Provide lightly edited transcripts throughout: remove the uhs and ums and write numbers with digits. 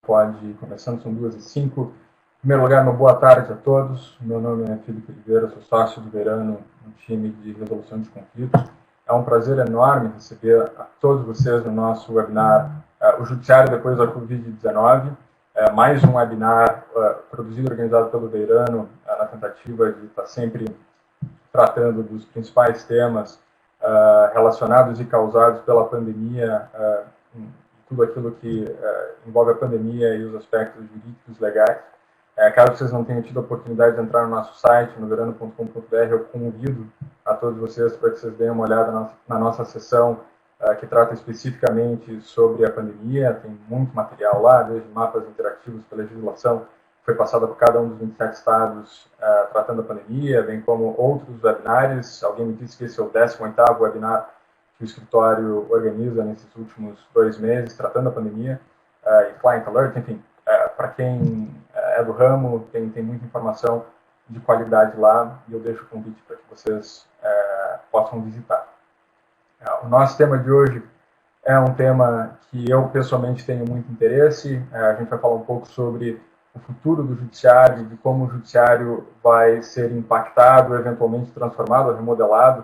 pode, começando, são 2h05. Em primeiro lugar, uma boa tarde a todos. Meu nome é Felipe Oliveira, sou sócio do Verano, no time de resolução de conflitos. É um prazer enorme receber a todos vocês no nosso webinar O Judiciário depois da Covid-19. Mais um webinar produzido e organizado pelo Verano, na tentativa de estar sempre tratando dos principais temas relacionados e causados pela pandemia, tudo aquilo que envolve a pandemia e os aspectos jurídicos legais. Caso vocês não tenham tido a oportunidade de entrar no nosso site, no verano.com.br, eu convido a todos vocês para que vocês deem uma olhada na nossa sessão que trata especificamente sobre a pandemia. Tem muito material lá, desde mapas interativos pela legislação que foi passada por cada um dos 27 estados tratando a pandemia, bem como outros webinars. Alguém me disse que esse é o 18º webinar que o escritório organiza nesses últimos 2 meses, tratando a pandemia, e Client Alert, enfim, para quem é do ramo, tem muita informação de qualidade lá, e eu deixo o convite para que vocês possam visitar. O nosso tema de hoje é um tema que eu pessoalmente tenho muito interesse. A gente vai falar um pouco sobre o futuro do judiciário, de como o judiciário vai ser impactado, eventualmente transformado, remodelado,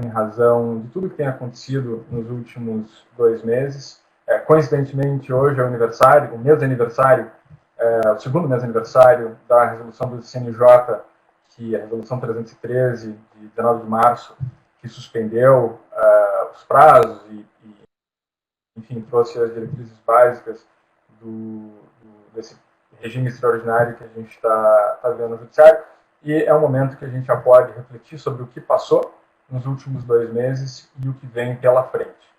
em razão de tudo que tem acontecido nos últimos 2 meses. Coincidentemente, hoje é o aniversário, o mês de aniversário, o segundo mês de aniversário da resolução do CNJ, que é a resolução 313, de 19 de março, que suspendeu os prazos e, enfim, trouxe as diretrizes básicas desse regime extraordinário que a gente está vendo no judiciário. E é um momento que a gente já pode refletir sobre o que passou nos últimos 2 meses e o que vem pela frente.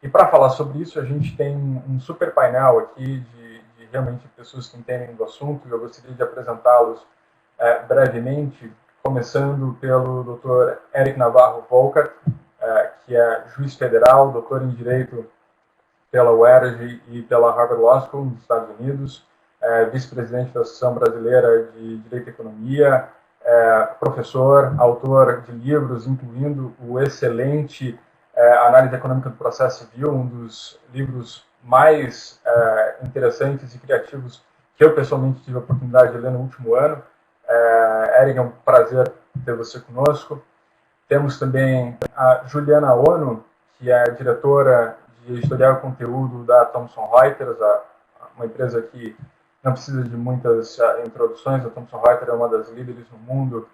E para falar sobre isso, a gente tem um super painel aqui de realmente pessoas que entendem do assunto, e eu gostaria de apresentá-los brevemente, começando pelo Dr. Eric Navarro Volkart, que é juiz federal, doutor em Direito pela UERJ e pela Harvard Law School, nos Estados Unidos, vice-presidente da Associação Brasileira de Direito e Economia, professor, autor de livros, incluindo o excelente Análise Econômica do Processo Civil, um dos livros mais interessantes e criativos que eu pessoalmente tive a oportunidade de ler no último ano. Eric, é um prazer ter você conosco. Temos também a Juliana Ono, que é diretora de editorial e conteúdo da Thomson Reuters, uma empresa que não precisa de muitas introduções. A Thomson Reuters é uma das líderes no mundo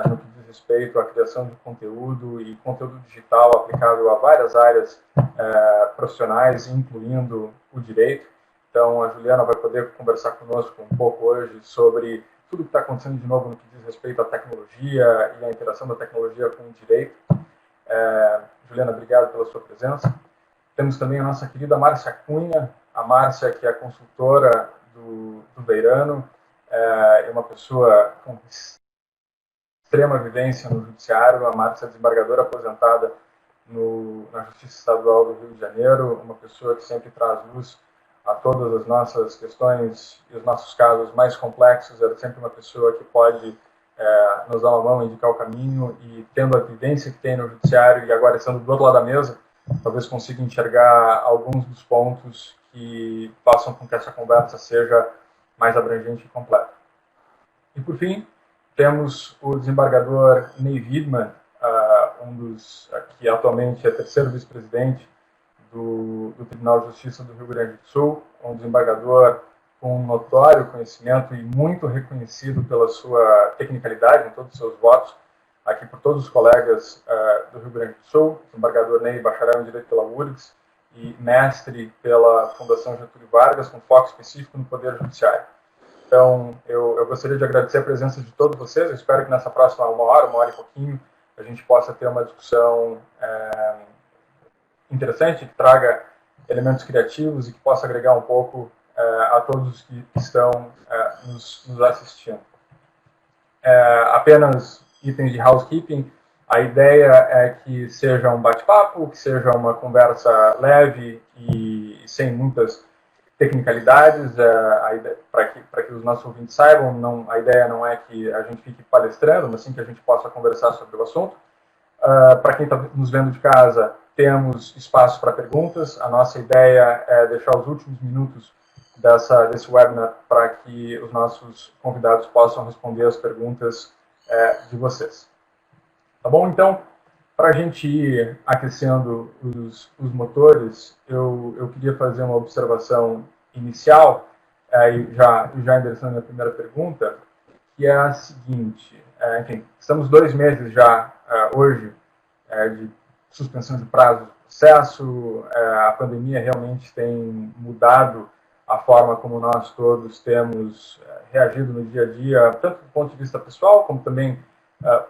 no que diz respeito à criação de conteúdo e conteúdo digital aplicável a várias áreas profissionais, incluindo o direito. Então, a Juliana vai poder conversar conosco um pouco hoje sobre tudo o que está acontecendo de novo no que diz respeito à tecnologia e à interação da tecnologia com o direito. Juliana, obrigado pela sua presença. Temos também a nossa querida Márcia Cunha, a Márcia, que é consultora do Verano, é uma pessoa com extrema vivência no judiciário. A Márcia é desembargadora aposentada na Justiça Estadual do Rio de Janeiro, uma pessoa que sempre traz luz a todas as nossas questões e os nossos casos mais complexos. Ela é sempre uma pessoa que pode nos dar uma mão, indicar o caminho, e tendo a vivência que tem no judiciário e agora estando do outro lado da mesa, talvez consiga enxergar alguns dos pontos que façam com que essa conversa seja mais abrangente e completa. E, por fim, temos o desembargador Ney Widmann, que atualmente é terceiro vice-presidente do Tribunal de Justiça do Rio Grande do Sul, um desembargador com notório conhecimento e muito reconhecido pela sua tecnicalidade em todos os seus votos, aqui por todos os colegas do Rio Grande do Sul. Desembargador Ney, bacharel em Direito pela URGS e mestre pela Fundação Getúlio Vargas, com foco específico no Poder Judiciário. Então, eu gostaria de agradecer a presença de todos vocês. Eu espero que nessa próxima uma hora e pouquinho, a gente possa ter uma discussão interessante, que traga elementos criativos e que possa agregar um pouco a todos que estão nos assistindo. Apenas itens de housekeeping. A ideia é que seja um bate-papo, que seja uma conversa leve e sem muitas tecnicalidades, para que os nossos ouvintes saibam. A ideia não é que a gente fique palestrando, mas sim que a gente possa conversar sobre o assunto. Para quem está nos vendo de casa, temos espaço para perguntas. A nossa ideia é deixar os últimos minutos desse webinar para que os nossos convidados possam responder as perguntas de vocês. Tá bom? Então, para a gente ir aquecendo os motores, eu queria fazer uma observação inicial, já endereçando a primeira pergunta, que é a seguinte: enfim, estamos 2 meses já, hoje, de suspensão de prazo do processo, a pandemia realmente tem mudado a forma como nós todos temos reagido no dia a dia, tanto do ponto de vista pessoal, como também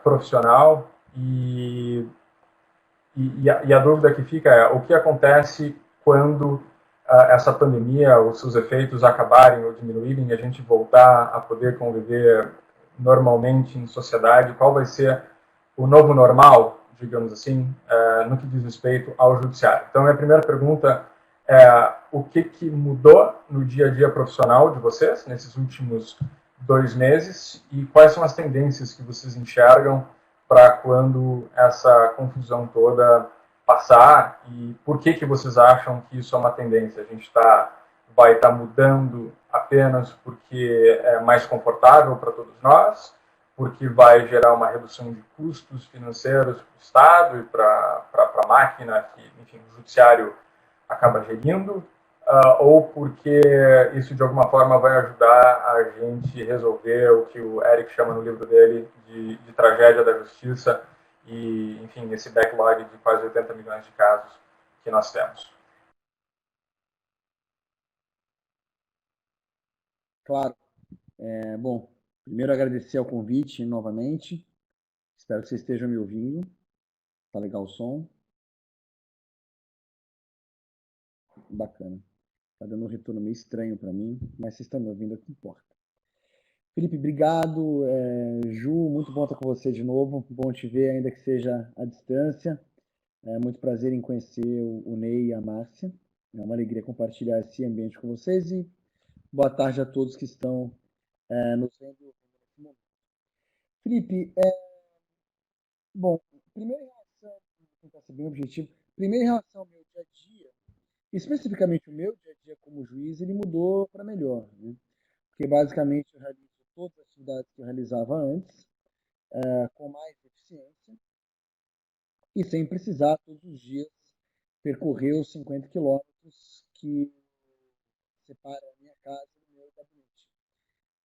profissional, e a dúvida que fica é o que acontece quando essa pandemia, os seus efeitos acabarem ou diminuírem e a gente voltar a poder conviver normalmente em sociedade, qual vai ser o novo normal, digamos assim, no que diz respeito ao judiciário. Então, a minha primeira pergunta é o que mudou no dia a dia profissional de vocês nesses últimos 2 meses e quais são as tendências que vocês enxergam para quando essa confusão toda passar e por que vocês acham que isso é uma tendência? A gente vai estar mudando apenas porque é mais confortável para todos nós, porque vai gerar uma redução de custos financeiros para o Estado e para a máquina que, enfim, o judiciário acaba gerindo, ou porque isso de alguma forma vai ajudar a gente resolver o que o Eric chama no livro dele de tragédia da justiça e, enfim, esse backlog de quase 80 milhões de casos que nós temos. Claro. Bom, primeiro agradecer ao convite novamente. Espero que vocês estejam me ouvindo. Tá legal o som? Bacana. Tá dando um retorno meio estranho para mim, mas vocês estão me ouvindo, é o que importa. Felipe, obrigado. Ju, muito bom estar com você de novo. Bom te ver, ainda que seja à distância. É muito prazer em conhecer o Ney e a Márcia. É uma alegria compartilhar esse ambiente com vocês e boa tarde a todos que estão nos vendo nesse momento. Felipe, bom, primeiro em relação, vou tentar ser bem objetivo, primeiro em relação ao meu dia a dia, especificamente o meu dia a dia como juiz, ele mudou para melhor, né? Porque basicamente eu realizo todas as atividades que eu realizava antes, com mais eficiência e sem precisar todos os dias percorrer os 50 quilômetros que separam a minha casa do meu gabinete.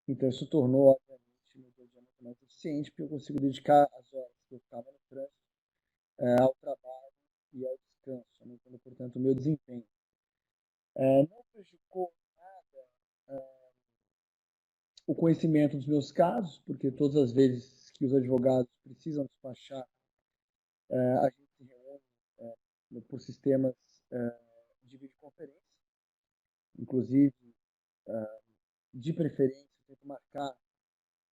Então isso tornou, obviamente, o meu dia a dia muito mais eficiente, porque eu consigo dedicar as horas que eu ficava no trânsito ao trabalho e ao descanso, aumentando, portanto, o meu desempenho. Não prejudicou nada o conhecimento dos meus casos, porque todas as vezes que os advogados precisam despachar, a gente se reúne por sistemas de videoconferência, inclusive, de preferência, tento marcar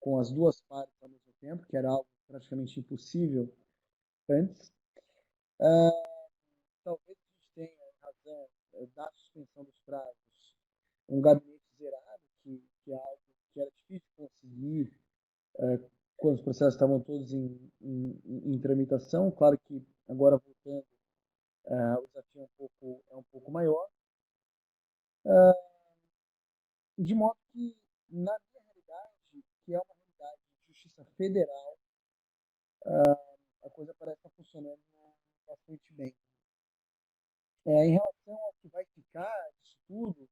com as duas partes ao mesmo tempo, que era algo praticamente impossível antes. Talvez a gente tenha, em razão da suspensão dos prazos, um gabinete zerado, que é algo que era difícil conseguir quando os processos estavam todos em tramitação. Claro que agora voltando, o desafio é um pouco maior. De modo que, na minha realidade, que é uma realidade de justiça federal, a coisa parece estar funcionando bastante bem. Em relação ao que vai ficar disso tudo,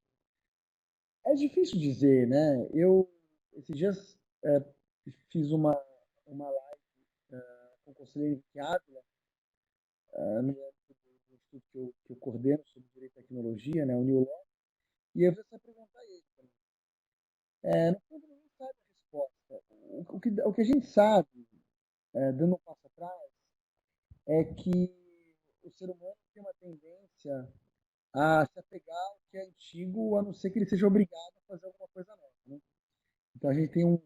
é difícil dizer, né? Eu, esses dias, fiz uma live com o conselheiro Henrique Ávila, no âmbito do estudo que eu coordeno sobre direito e tecnologia, né, o New Law, e eu fiz essa pergunta a ele também. No fundo, ninguém sabe a resposta. O que a gente sabe, dando um passo atrás, é que o ser humano tem uma tendência a se apegar ao que é antigo, a não ser que ele seja obrigado a fazer alguma coisa nova, né? Então a gente tem um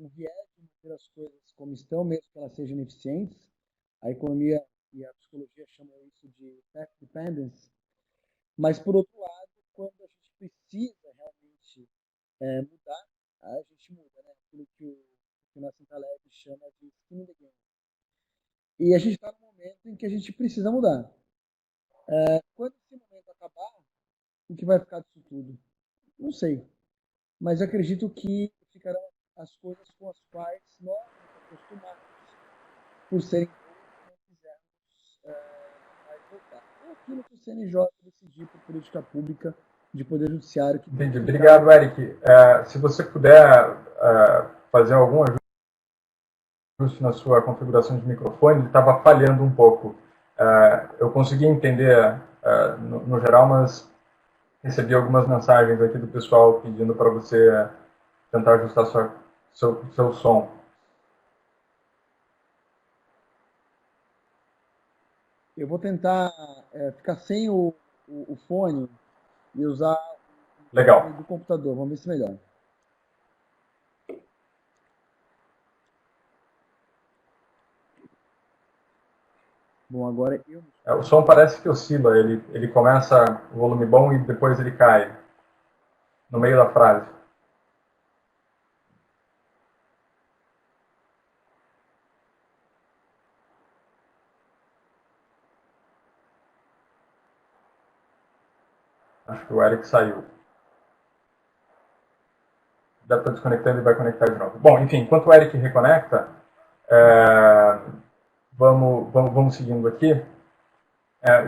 viés de manter as coisas como estão, mesmo que elas sejam ineficientes. A economia e a psicologia chamam isso de path dependence. Mas, por outro lado, quando a gente precisa realmente mudar, a gente muda, né? Aquilo que o Nassim Taleb chama de skin in the game. E a gente está no momento em que a gente precisa mudar. Quando esse momento acabar, o que vai ficar disso tudo? Não sei, mas acredito que ficarão as coisas com as quais nós nos acostumamos, por serem boas e não quisermos mais voltar. Ou aquilo que o CNJ decidir por política pública de Poder Judiciário que tem Entendi. que ficar. Obrigado, Eric. Se você puder fazer algum ajuste na sua configuração de microfone, ele estava falhando um pouco. Eu consegui entender no geral, mas recebi algumas mensagens aqui do pessoal pedindo para você tentar ajustar seu som. Eu vou tentar ficar sem o fone e usar o fone Legal. do computador. Vamos ver se melhora. Bom, agora eu me O som parece que oscila. Ele começa o volume bom e depois ele cai no meio da frase. Acho que o Eric saiu. Deve estar desconectando e vai conectar de novo. Bom, enfim, enquanto o Eric reconecta, vamos seguindo aqui.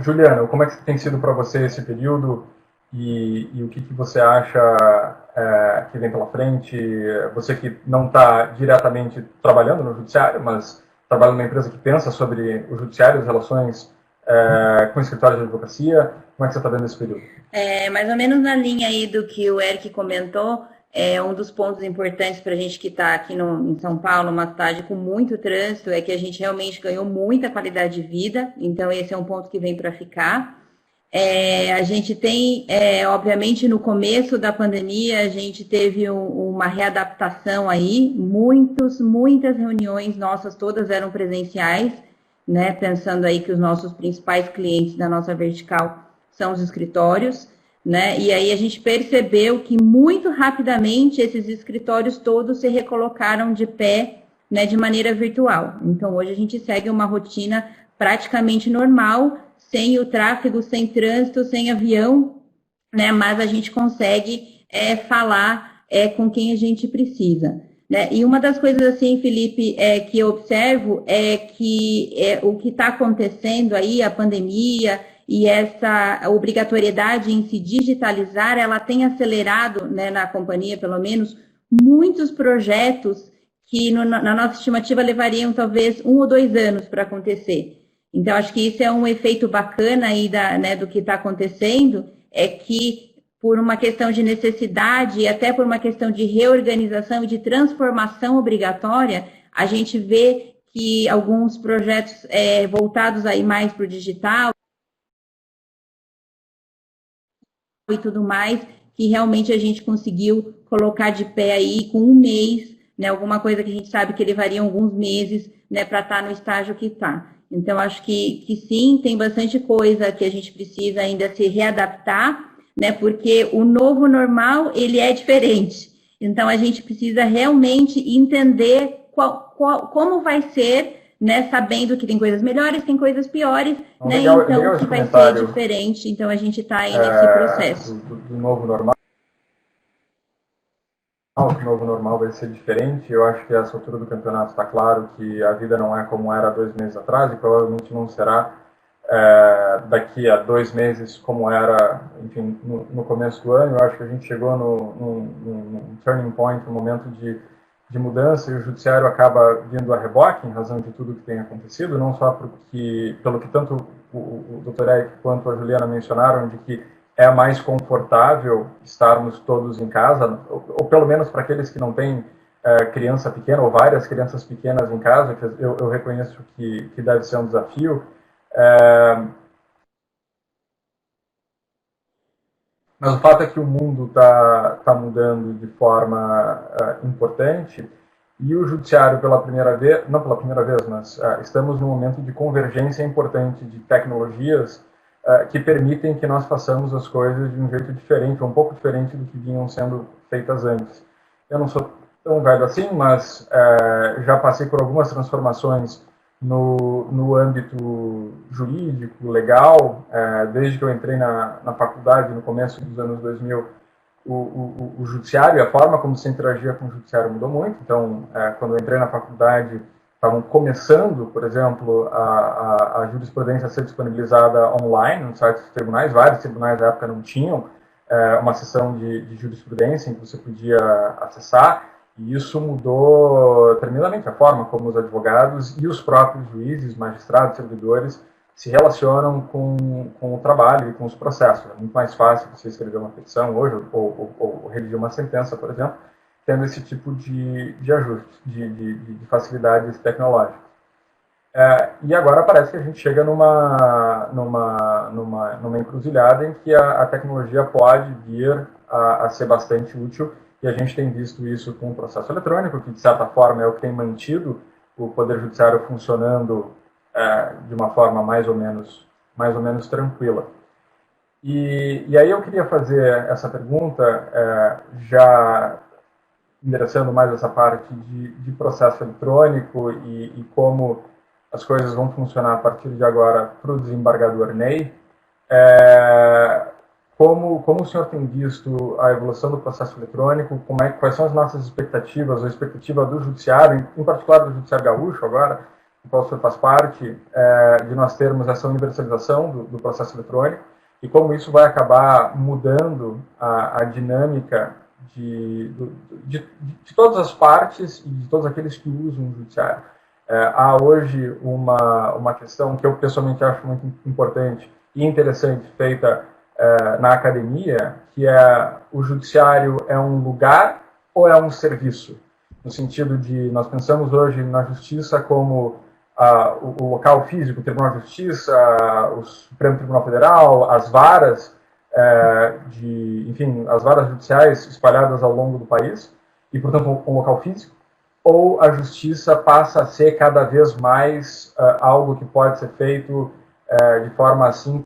Juliana, como é que tem sido para você esse período e o que você acha que vem pela frente? Você que não está diretamente trabalhando no judiciário, mas trabalha numa empresa que pensa sobre o judiciário, as relações com escritórios de advocacia, como é que você está vendo esse período? Mais ou menos na linha aí do que o Eric comentou, um dos pontos importantes para a gente que está aqui em São Paulo, uma cidade com muito trânsito, é que a gente realmente ganhou muita qualidade de vida, então esse é um ponto que vem para ficar. A gente tem, obviamente, no começo da pandemia, a gente teve uma readaptação aí, muitas reuniões nossas, todas eram presenciais, né, pensando aí que os nossos principais clientes da nossa vertical são os escritórios, né? E aí a gente percebeu que muito rapidamente esses escritórios todos se recolocaram de pé, né, de maneira virtual. Então hoje a gente segue uma rotina praticamente normal, sem o tráfego, sem trânsito, sem avião, né? Mas a gente consegue falar com quem a gente precisa. Né? E uma das coisas assim, Felipe, que eu observo é que o que está acontecendo aí, a pandemia e essa obrigatoriedade em se digitalizar, ela tem acelerado, né, na companhia, pelo menos, muitos projetos que na nossa estimativa levariam talvez 1 ou 2 anos para acontecer. Então, acho que isso é um efeito bacana aí né, do que está acontecendo, é que por uma questão de necessidade e até por uma questão de reorganização e de transformação obrigatória, a gente vê que alguns projetos voltados aí mais para o digital e tudo mais, que realmente a gente conseguiu colocar de pé aí com 1 mês, né, alguma coisa que a gente sabe que levaria alguns meses, né, para estar no estágio que está. Então, acho que sim, tem bastante coisa que a gente precisa ainda se readaptar, né, porque o novo normal, ele é diferente. Então, a gente precisa realmente entender como vai ser, né, sabendo que tem coisas melhores, tem coisas piores, né, Legal, então legal que vai ser diferente. Então, a gente está aí nesse processo. Do novo normal. O novo normal vai ser diferente. Eu acho que a essa altura do campeonato está claro que a vida não é como era 2 meses atrás e provavelmente não será daqui a 2 meses como era, enfim, no começo do ano. Eu acho que a gente chegou num turning point, um momento de mudança, e o judiciário acaba vindo a reboque em razão de tudo que tem acontecido, não só pelo que tanto o Dr. Eric quanto a Juliana mencionaram, de que é mais confortável estarmos todos em casa, ou pelo menos para aqueles que não têm criança pequena ou várias crianças pequenas em casa, que eu reconheço que deve ser um desafio. Mas o fato é que o mundo está mudando de forma importante, e o judiciário, pela primeira vez, não pela primeira vez, mas estamos num momento de convergência importante de tecnologias que permitem que nós façamos as coisas de um jeito diferente, um pouco diferente do que vinham sendo feitas antes. Eu não sou tão velho assim, mas já passei por algumas transformações no âmbito jurídico, legal, desde que eu entrei na faculdade no começo dos anos 2000, o judiciário e a forma como se interagia com o judiciário mudou muito. Então, quando eu entrei na faculdade, estavam começando, por exemplo, a jurisprudência a ser disponibilizada online no site dos tribunais. Vários tribunais na época não tinham uma seção de jurisprudência em que você podia acessar, e isso mudou tremendamente a forma como os advogados e os próprios juízes, magistrados, servidores se relacionam com o trabalho e com os processos. É muito mais fácil você escrever uma petição hoje ou redigir uma sentença, por exemplo, tendo esse tipo de ajuste, de facilidades tecnológicas. E agora parece que a gente chega numa encruzilhada em que a tecnologia pode vir a ser bastante útil, e a gente tem visto isso com o processo eletrônico, que de certa forma é o que tem mantido o Poder Judiciário funcionando de uma forma mais ou menos tranquila. E aí eu queria fazer essa pergunta, já endereçando mais essa parte de processo eletrônico e como as coisas vão funcionar a partir de agora para o desembargador Ney. Como o senhor tem visto a evolução do processo eletrônico? Quais são as nossas expectativas, a expectativa do judiciário, em particular do judiciário gaúcho agora, do qual o senhor faz parte, de nós termos essa universalização do processo eletrônico, e como isso vai acabar mudando a dinâmica de todas as partes e de todos aqueles que usam o judiciário. Há hoje uma questão que eu pessoalmente acho muito importante e interessante, feita na academia, que o judiciário é um lugar ou é um serviço? No sentido de, nós pensamos hoje na justiça como o local físico, o Tribunal de Justiça, o Supremo Tribunal Federal, as varas, enfim, as varas judiciais espalhadas ao longo do país, e, portanto, um local físico, ou a justiça passa a ser cada vez mais algo que pode ser feito de forma assim.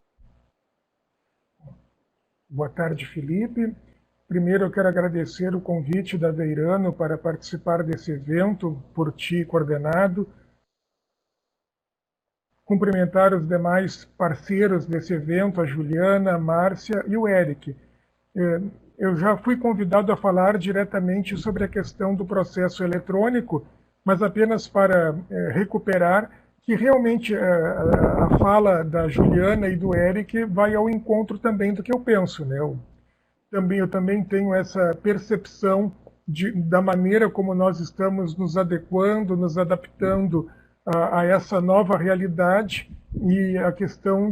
Boa tarde, Felipe. Primeiro, eu quero agradecer o convite da Veirano para participar desse evento, por ti coordenado. Cumprimentar os demais parceiros desse evento, a Juliana, a Márcia e o Eric. Eu já fui convidado a falar diretamente sobre a questão do processo eletrônico, mas apenas para recuperar que realmente a fala da Juliana e do Eric vai ao encontro também do que eu penso, né? Eu também tenho essa percepção da maneira como nós estamos nos adequando, nos adaptando a essa nova realidade, e a questão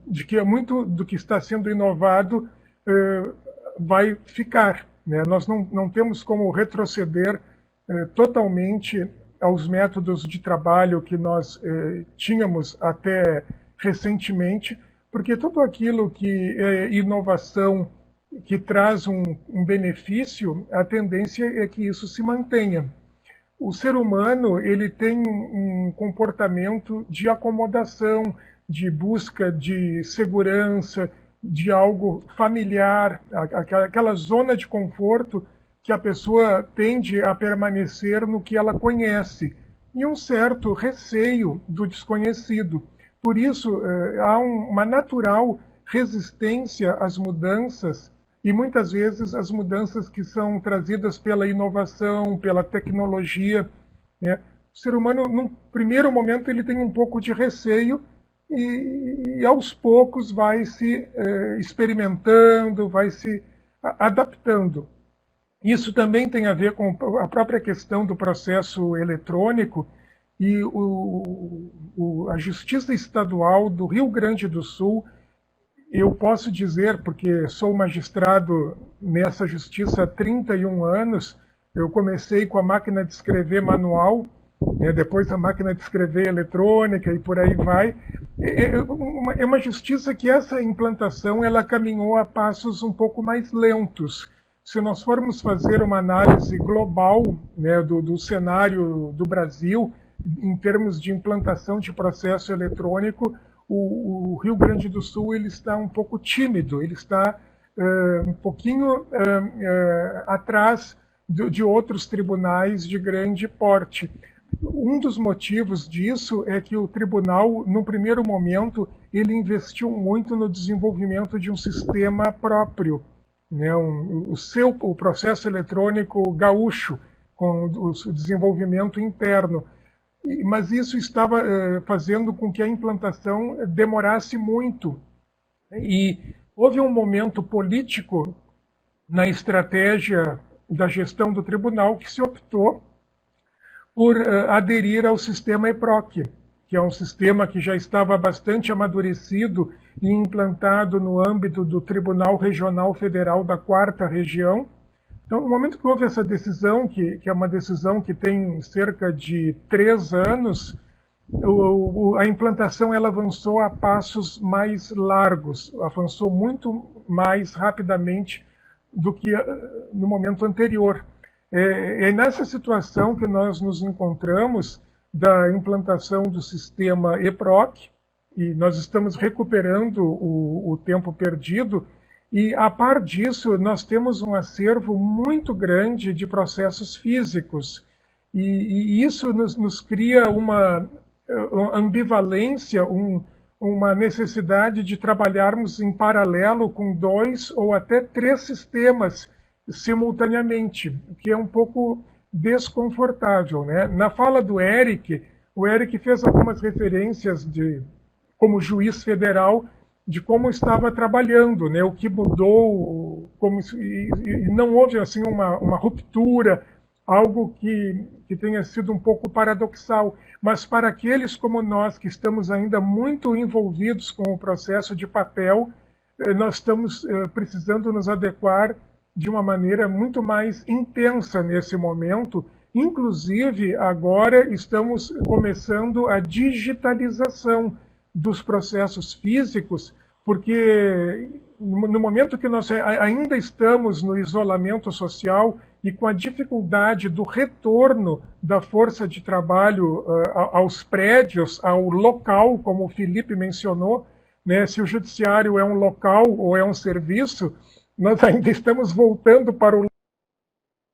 de que muito do que está sendo inovado vai ficar, né? Nós não temos como retroceder totalmente aos métodos de trabalho que nós tínhamos até recentemente, porque tudo aquilo que é inovação, que traz um benefício, a tendência é que isso se mantenha. O ser humano, ele tem um comportamento de acomodação, de busca de segurança, de algo familiar, aquela zona de conforto que a pessoa tende a permanecer no que ela conhece, e um certo receio do desconhecido. Por isso, há uma natural resistência às mudanças, e muitas vezes as mudanças que são trazidas pela inovação, pela tecnologia, né? O ser humano, num primeiro momento, ele tem um pouco de receio e aos poucos vai se experimentando, vai se adaptando. Isso também tem a ver com a própria questão do processo eletrônico, e a Justiça Estadual do Rio Grande do Sul, eu posso dizer, porque sou magistrado nessa justiça há 31 anos, eu comecei com a máquina de escrever manual, depois a máquina de escrever eletrônica e por aí vai. É uma justiça que essa implantação ela caminhou a passos um pouco mais lentos. Se nós formos fazer uma análise global, né, do cenário do Brasil, em termos de implantação de processo eletrônico, o Rio Grande do Sul ele está um pouco tímido, ele está um pouquinho atrás de outros tribunais de grande porte. Um dos motivos disso é que o tribunal, no primeiro momento, ele investiu muito no desenvolvimento de um sistema próprio. né, o processo eletrônico gaúcho, com o desenvolvimento interno. Mas isso estava fazendo com que a implantação demorasse muito. E houve um momento político na estratégia da gestão do tribunal que se optou por aderir ao sistema EPROC, que é um sistema que já estava bastante amadurecido e implantado no âmbito do Tribunal Regional Federal da 4ª Região. Então, no momento que houve essa decisão, que é uma decisão que tem cerca de 3 anos, a implantação ela avançou a passos mais largos, avançou muito mais rapidamente do que no momento anterior. É nessa situação que nós nos encontramos da implantação do sistema EPROC, e nós estamos recuperando o tempo perdido, e a par disso nós temos um acervo muito grande de processos físicos, e isso nos cria uma ambivalência, uma necessidade de trabalharmos em paralelo com 2 ou até 3 sistemas simultaneamente, o que é um pouco desconfortável, né? Na fala do Eric, o Eric fez algumas referências como juiz federal de como estava trabalhando, né? O que mudou, e não houve assim uma ruptura, algo que tenha sido um pouco paradoxal, mas para aqueles como nós que estamos ainda muito envolvidos com o processo de papel, nós estamos precisando nos adequar de uma maneira muito mais intensa nesse momento. Inclusive, agora estamos começando a digitalização dos processos físicos, porque no momento que nós ainda estamos no isolamento social e com a dificuldade do retorno da força de trabalho aos prédios, ao local, como o Felipe mencionou, né, se o judiciário é um local ou é um serviço, nós ainda estamos voltando para o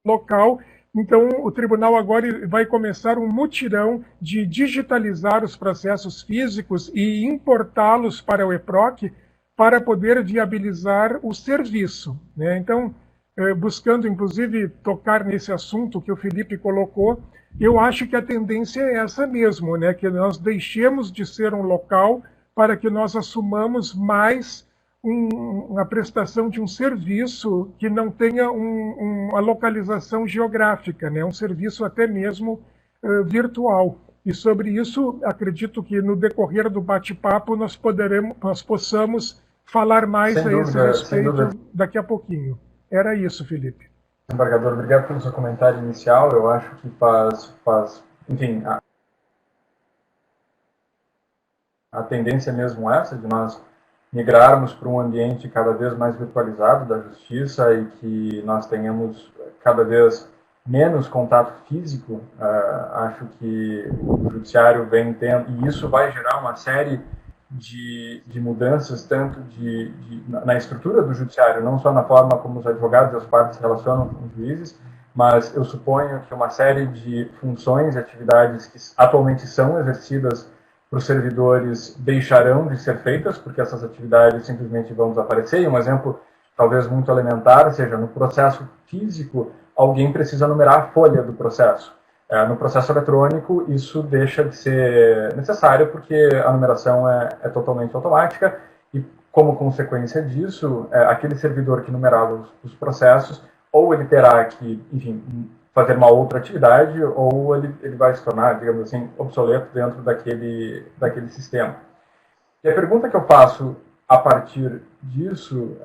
local. Então, o tribunal agora vai começar um mutirão de digitalizar os processos físicos e importá-los para o EPROC para poder viabilizar o serviço, né? Então, buscando, inclusive, tocar nesse assunto que o Felipe colocou, eu acho que a tendência é essa mesmo, né? Que nós deixemos de ser um local para que nós assumamos mais a prestação de um serviço que não tenha uma localização geográfica, né? Um serviço até mesmo virtual. E sobre isso, acredito que no decorrer do bate-papo nós possamos falar mais a esse respeito daqui a pouquinho. Era isso, Felipe. Embargador, obrigado pelo seu comentário inicial. Eu acho que enfim, a tendência é mesmo essa, de nós migrarmos para um ambiente cada vez mais virtualizado da justiça e que nós tenhamos cada vez menos contato físico. Acho que o judiciário vem tendo, e isso vai gerar uma série de mudanças, tanto na estrutura do judiciário, não só na forma como os advogados e as partes se relacionam com os juízes, mas eu suponho que uma série de funções e atividades que atualmente são exercidas para os servidores deixarão de ser feitas, porque essas atividades simplesmente vão desaparecer. E um exemplo talvez muito elementar seja, no processo físico, alguém precisa numerar a folha do processo. No processo eletrônico, isso deixa de ser necessário, porque a numeração é totalmente automática, e como consequência disso, aquele servidor que numerava os processos, ou ele terá que, enfim, fazer uma outra atividade, ou ele vai se tornar, digamos assim, obsoleto dentro daquele sistema. E a pergunta que eu faço a partir disso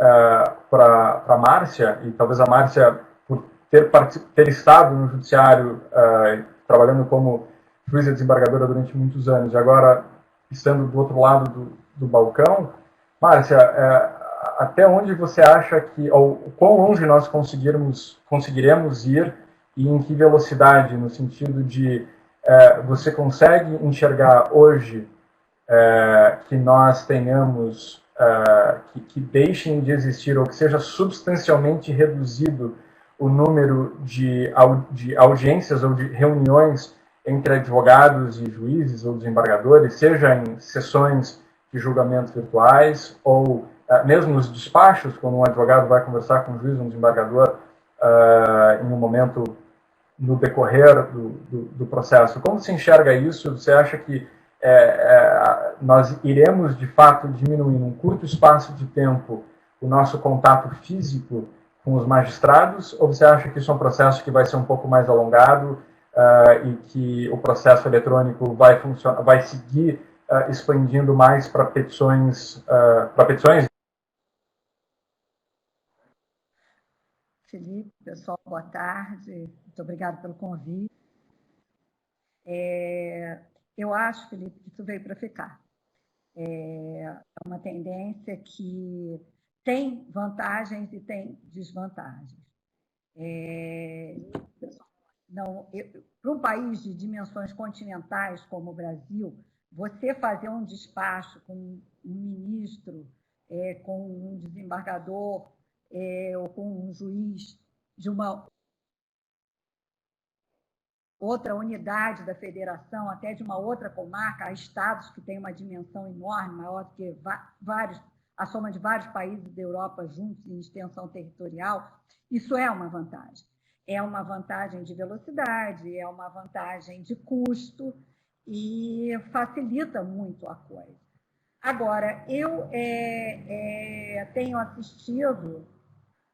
para a Márcia, e talvez a Márcia, por ter estado no judiciário, trabalhando como juíza desembargadora durante muitos anos, e agora estando do outro lado do balcão, Márcia, até onde você acha que, ou quão longe nós conseguiremos ir, e em que velocidade, no sentido de você consegue enxergar hoje que nós tenhamos, que deixem de existir, ou que seja substancialmente reduzido o número de audiências ou de reuniões entre advogados e juízes ou desembargadores, seja em sessões de julgamento virtuais ou mesmo nos despachos, quando um advogado vai conversar com um juiz, um desembargador, em um momento no decorrer do processo. Como você enxerga isso? Você acha que nós iremos, de fato, diminuir num curto espaço de tempo o nosso contato físico com os magistrados, ou você acha que isso é um processo que vai ser um pouco mais alongado e que o processo eletrônico vai seguir expandindo mais para petições? Felipe, pessoal, boa tarde. Muito obrigada pelo convite. Eu acho, Felipe, que isso veio para ficar. É uma tendência que tem vantagens e tem desvantagens. Para um país de dimensões continentais como o Brasil, você fazer um despacho com um ministro, com um desembargador, ou com um juiz de uma outra unidade da federação, até de uma outra comarca, há estados que têm uma dimensão enorme, maior do que a soma de vários países da Europa juntos em extensão territorial. Isso é uma vantagem. É uma vantagem de velocidade, é uma vantagem de custo e facilita muito a coisa. Agora, eu tenho assistido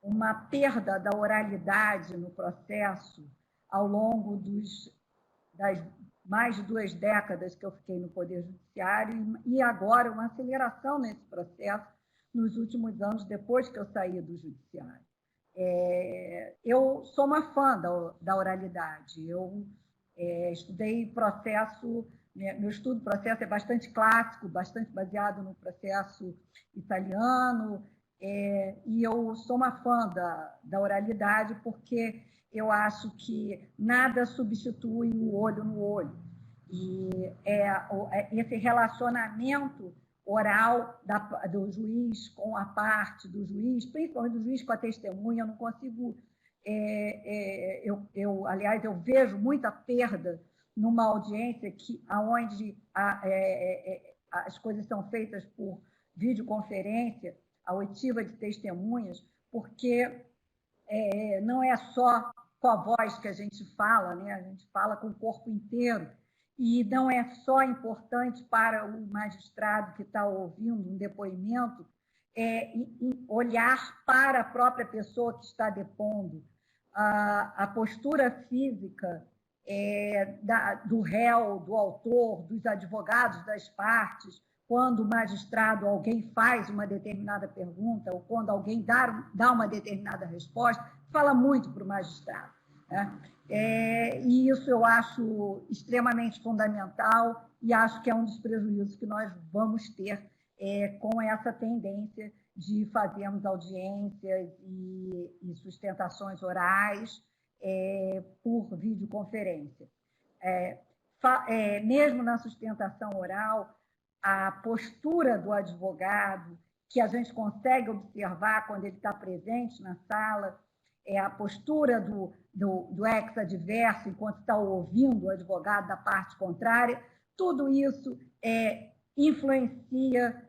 uma perda da oralidade no processo ao longo das mais de 2 décadas que eu fiquei no Poder Judiciário e agora uma aceleração nesse processo nos últimos anos, depois que eu saí do Judiciário. Eu sou uma fã da oralidade. Eu estudei processo, meu estudo do processo é bastante clássico, bastante baseado no processo italiano, e eu sou uma fã da oralidade porque eu acho que nada substitui o olho no olho. E esse relacionamento oral do juiz com a parte do juiz, principalmente do juiz com a testemunha, eu não consigo... aliás, eu vejo muita perda numa audiência onde as coisas são feitas por videoconferência, a oitiva de testemunhas, porque não é só com a voz que a gente fala, né? A gente fala com o corpo inteiro, e não é só importante para o magistrado que está ouvindo um depoimento olhar para a própria pessoa que está depondo. A postura física do réu, do autor, dos advogados das partes, quando o magistrado, alguém faz uma determinada pergunta ou quando alguém dá uma determinada resposta, fala muito para o magistrado, né? E isso eu acho extremamente fundamental e acho que é um dos prejuízos que nós vamos ter com essa tendência de fazermos audiências e sustentações orais por videoconferência. Mesmo na sustentação oral, a postura do advogado, que a gente consegue observar quando ele está presente na sala, a postura do ex-adverso enquanto está ouvindo o advogado da parte contrária, tudo isso influencia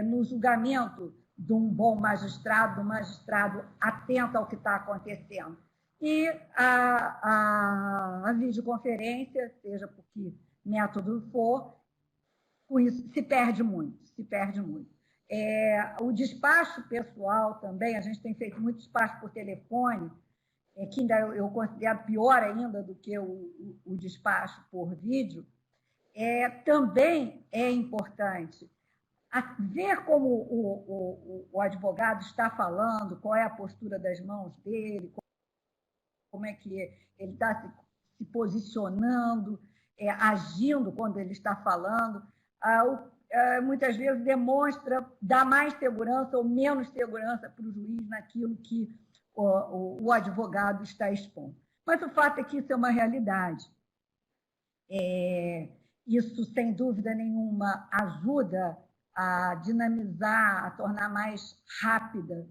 no julgamento de um bom magistrado, do magistrado atento ao que está acontecendo. E a videoconferência, seja por que método for, com isso se perde muito. O despacho pessoal também, a gente tem feito muito despacho por telefone, que ainda eu considero pior ainda do que o despacho por vídeo, também é importante ver como o advogado está falando, qual é a postura das mãos dele, como é que ele está se posicionando, agindo quando ele está falando. Muitas vezes dá mais segurança ou menos segurança para o juiz naquilo que o advogado está expondo. Mas o fato é que isso é uma realidade. Isso, sem dúvida nenhuma, ajuda a dinamizar, a tornar mais rápida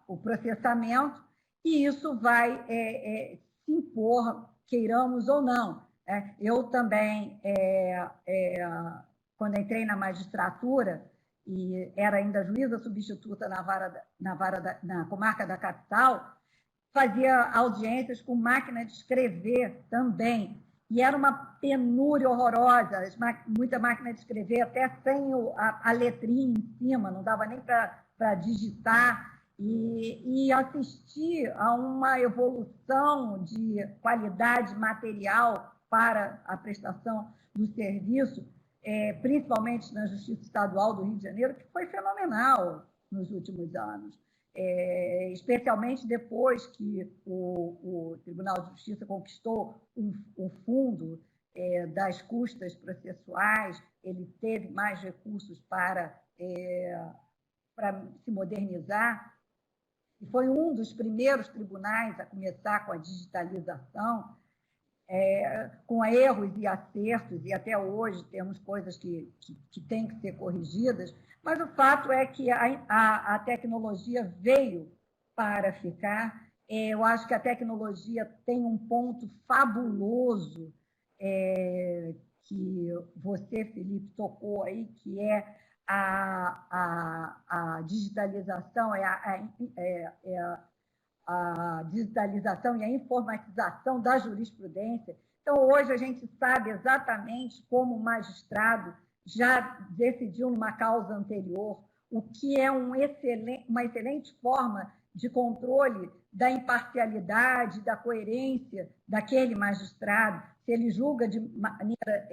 o processamento, e isso vai se impor, queiramos ou não. Eu também, quando entrei na magistratura, e era ainda juíza substituta na comarca da capital, fazia audiências com máquina de escrever também. E era uma penúria horrorosa, muita máquina de escrever, até sem a letrinha em cima, não dava nem para digitar. E assistir a uma evolução de qualidade material para a prestação do serviço, principalmente na Justiça Estadual do Rio de Janeiro, que foi fenomenal nos últimos anos. Especialmente depois que o Tribunal de Justiça conquistou o fundo das custas processuais, ele teve mais recursos para se modernizar, e foi um dos primeiros tribunais a começar com a digitalização, com erros e acertos, e até hoje temos coisas que têm que ser corrigidas, mas o fato é que a tecnologia veio para ficar. Eu acho que a tecnologia tem um ponto fabuloso que você, Felipe, tocou aí, que é a digitalização, a digitalização e a informatização da jurisprudência. Então, hoje a gente sabe exatamente como o magistrado já decidiu numa causa anterior, o que é uma excelente forma de controle da imparcialidade, da coerência daquele magistrado. Se ele julga de maneira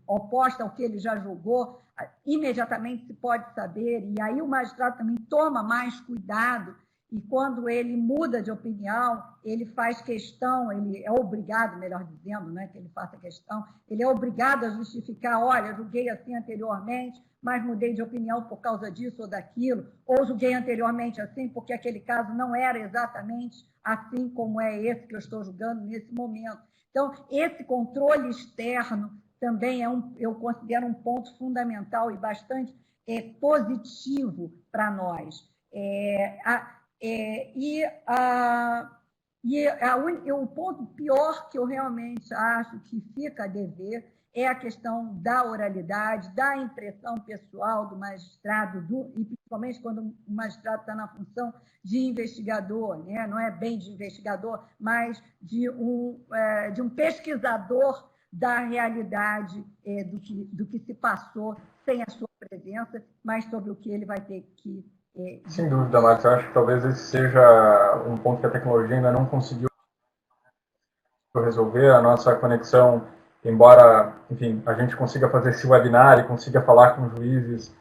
oposta ao que ele já julgou, imediatamente se pode saber, e aí o magistrado também toma mais cuidado, e quando ele muda de opinião, ele faz questão, ele é obrigado, melhor dizendo, né, que ele faça questão, ele é obrigado a justificar, olha, julguei assim anteriormente, mas mudei de opinião por causa disso ou daquilo, ou julguei anteriormente assim porque aquele caso não era exatamente assim como é esse que eu estou julgando nesse momento. Então, esse controle externo também eu considero um ponto fundamental e bastante positivo para nós. O ponto pior que eu realmente acho que fica a dever é a questão da oralidade, da impressão pessoal do magistrado, e principalmente quando o magistrado está na função de investigador, né? Não é bem de investigador, mas de um pesquisador da realidade do que se passou sem a sua presença, mas sobre o que ele vai ter que... Sem dúvida, Marcos. Eu acho que talvez esse seja um ponto que a tecnologia ainda não conseguiu resolver. A nossa conexão, embora, enfim, a gente consiga fazer esse webinar e consiga falar com juízes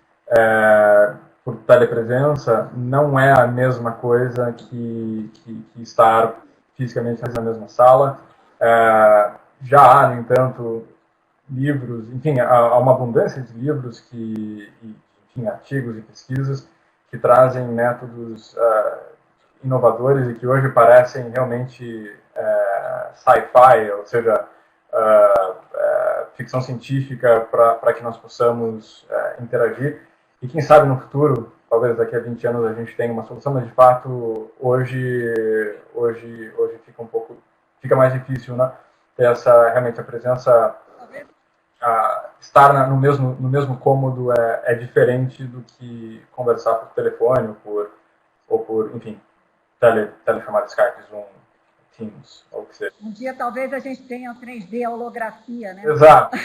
por telepresença, não é a mesma coisa que estar fisicamente na mesma sala. Já há, no entanto, livros, enfim, há uma abundância de livros artigos e pesquisas que trazem métodos inovadores e que hoje parecem realmente sci-fi, ou seja, ficção científica para que nós possamos interagir. E quem sabe no futuro, talvez daqui a 20 anos a gente tenha uma solução, mas de fato hoje fica mais difícil, né? Ter realmente a presença, estar no mesmo cômodo é diferente do que conversar por telefone ou por enfim, telechamada Skype, Zoom, Teams, ou o que seja. Um dia talvez a gente tenha 3D, a holografia, né? Exato.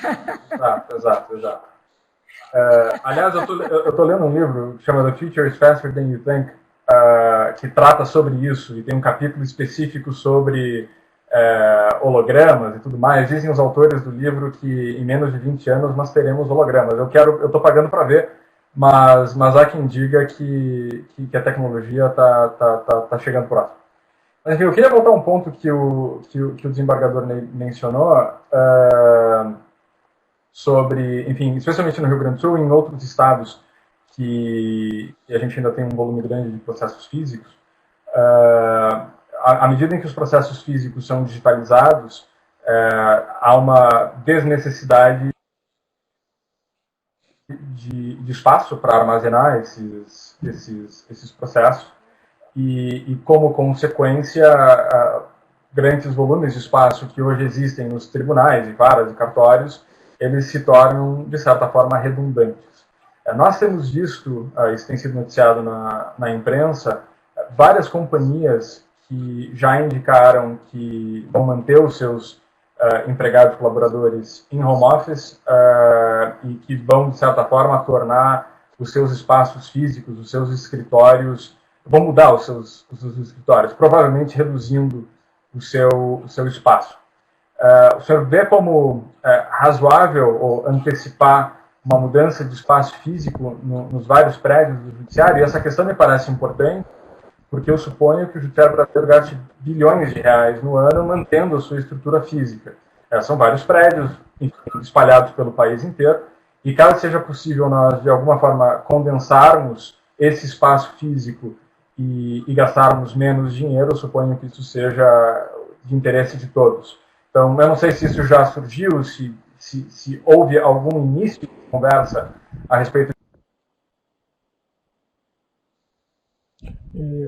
Aliás, eu estou lendo um livro que chama The Future is Faster Than You Think, que trata sobre isso, e tem um capítulo específico sobre hologramas e tudo mais. Dizem os autores do livro que em menos de 20 anos nós teremos hologramas. Eu estou pagando para ver, mas há quem diga que a tecnologia está chegando próximo. Mas enfim, eu queria voltar a um ponto que o desembargador mencionou sobre, enfim, especialmente no Rio Grande do Sul e em outros estados que a gente ainda tem um volume grande de processos físicos. À medida em que os processos físicos são digitalizados, há uma desnecessidade de espaço para armazenar esses processos e, como consequência, grandes volumes de espaço que hoje existem nos tribunais e varas e cartórios, eles se tornam, de certa forma, redundantes. Nós temos visto, isso tem sido noticiado na imprensa, várias companhias que já indicaram que vão manter os seus empregados colaboradores em home office e que vão, de certa forma, tornar os seus espaços físicos, os seus escritórios, vão mudar os seus escritórios, provavelmente reduzindo o seu espaço. O senhor vê como razoável ou antecipar uma mudança de espaço físico nos vários prédios do judiciário? E essa questão me parece importante, porque eu suponho que o judiciário brasileiro gaste bilhões de reais no ano mantendo a sua estrutura física. São vários prédios espalhados pelo país inteiro, e caso seja possível nós, de alguma forma, condensarmos esse espaço físico e gastarmos menos dinheiro, eu suponho que isso seja de interesse de todos. Então, eu não sei se isso já surgiu, se houve algum início de conversa a respeito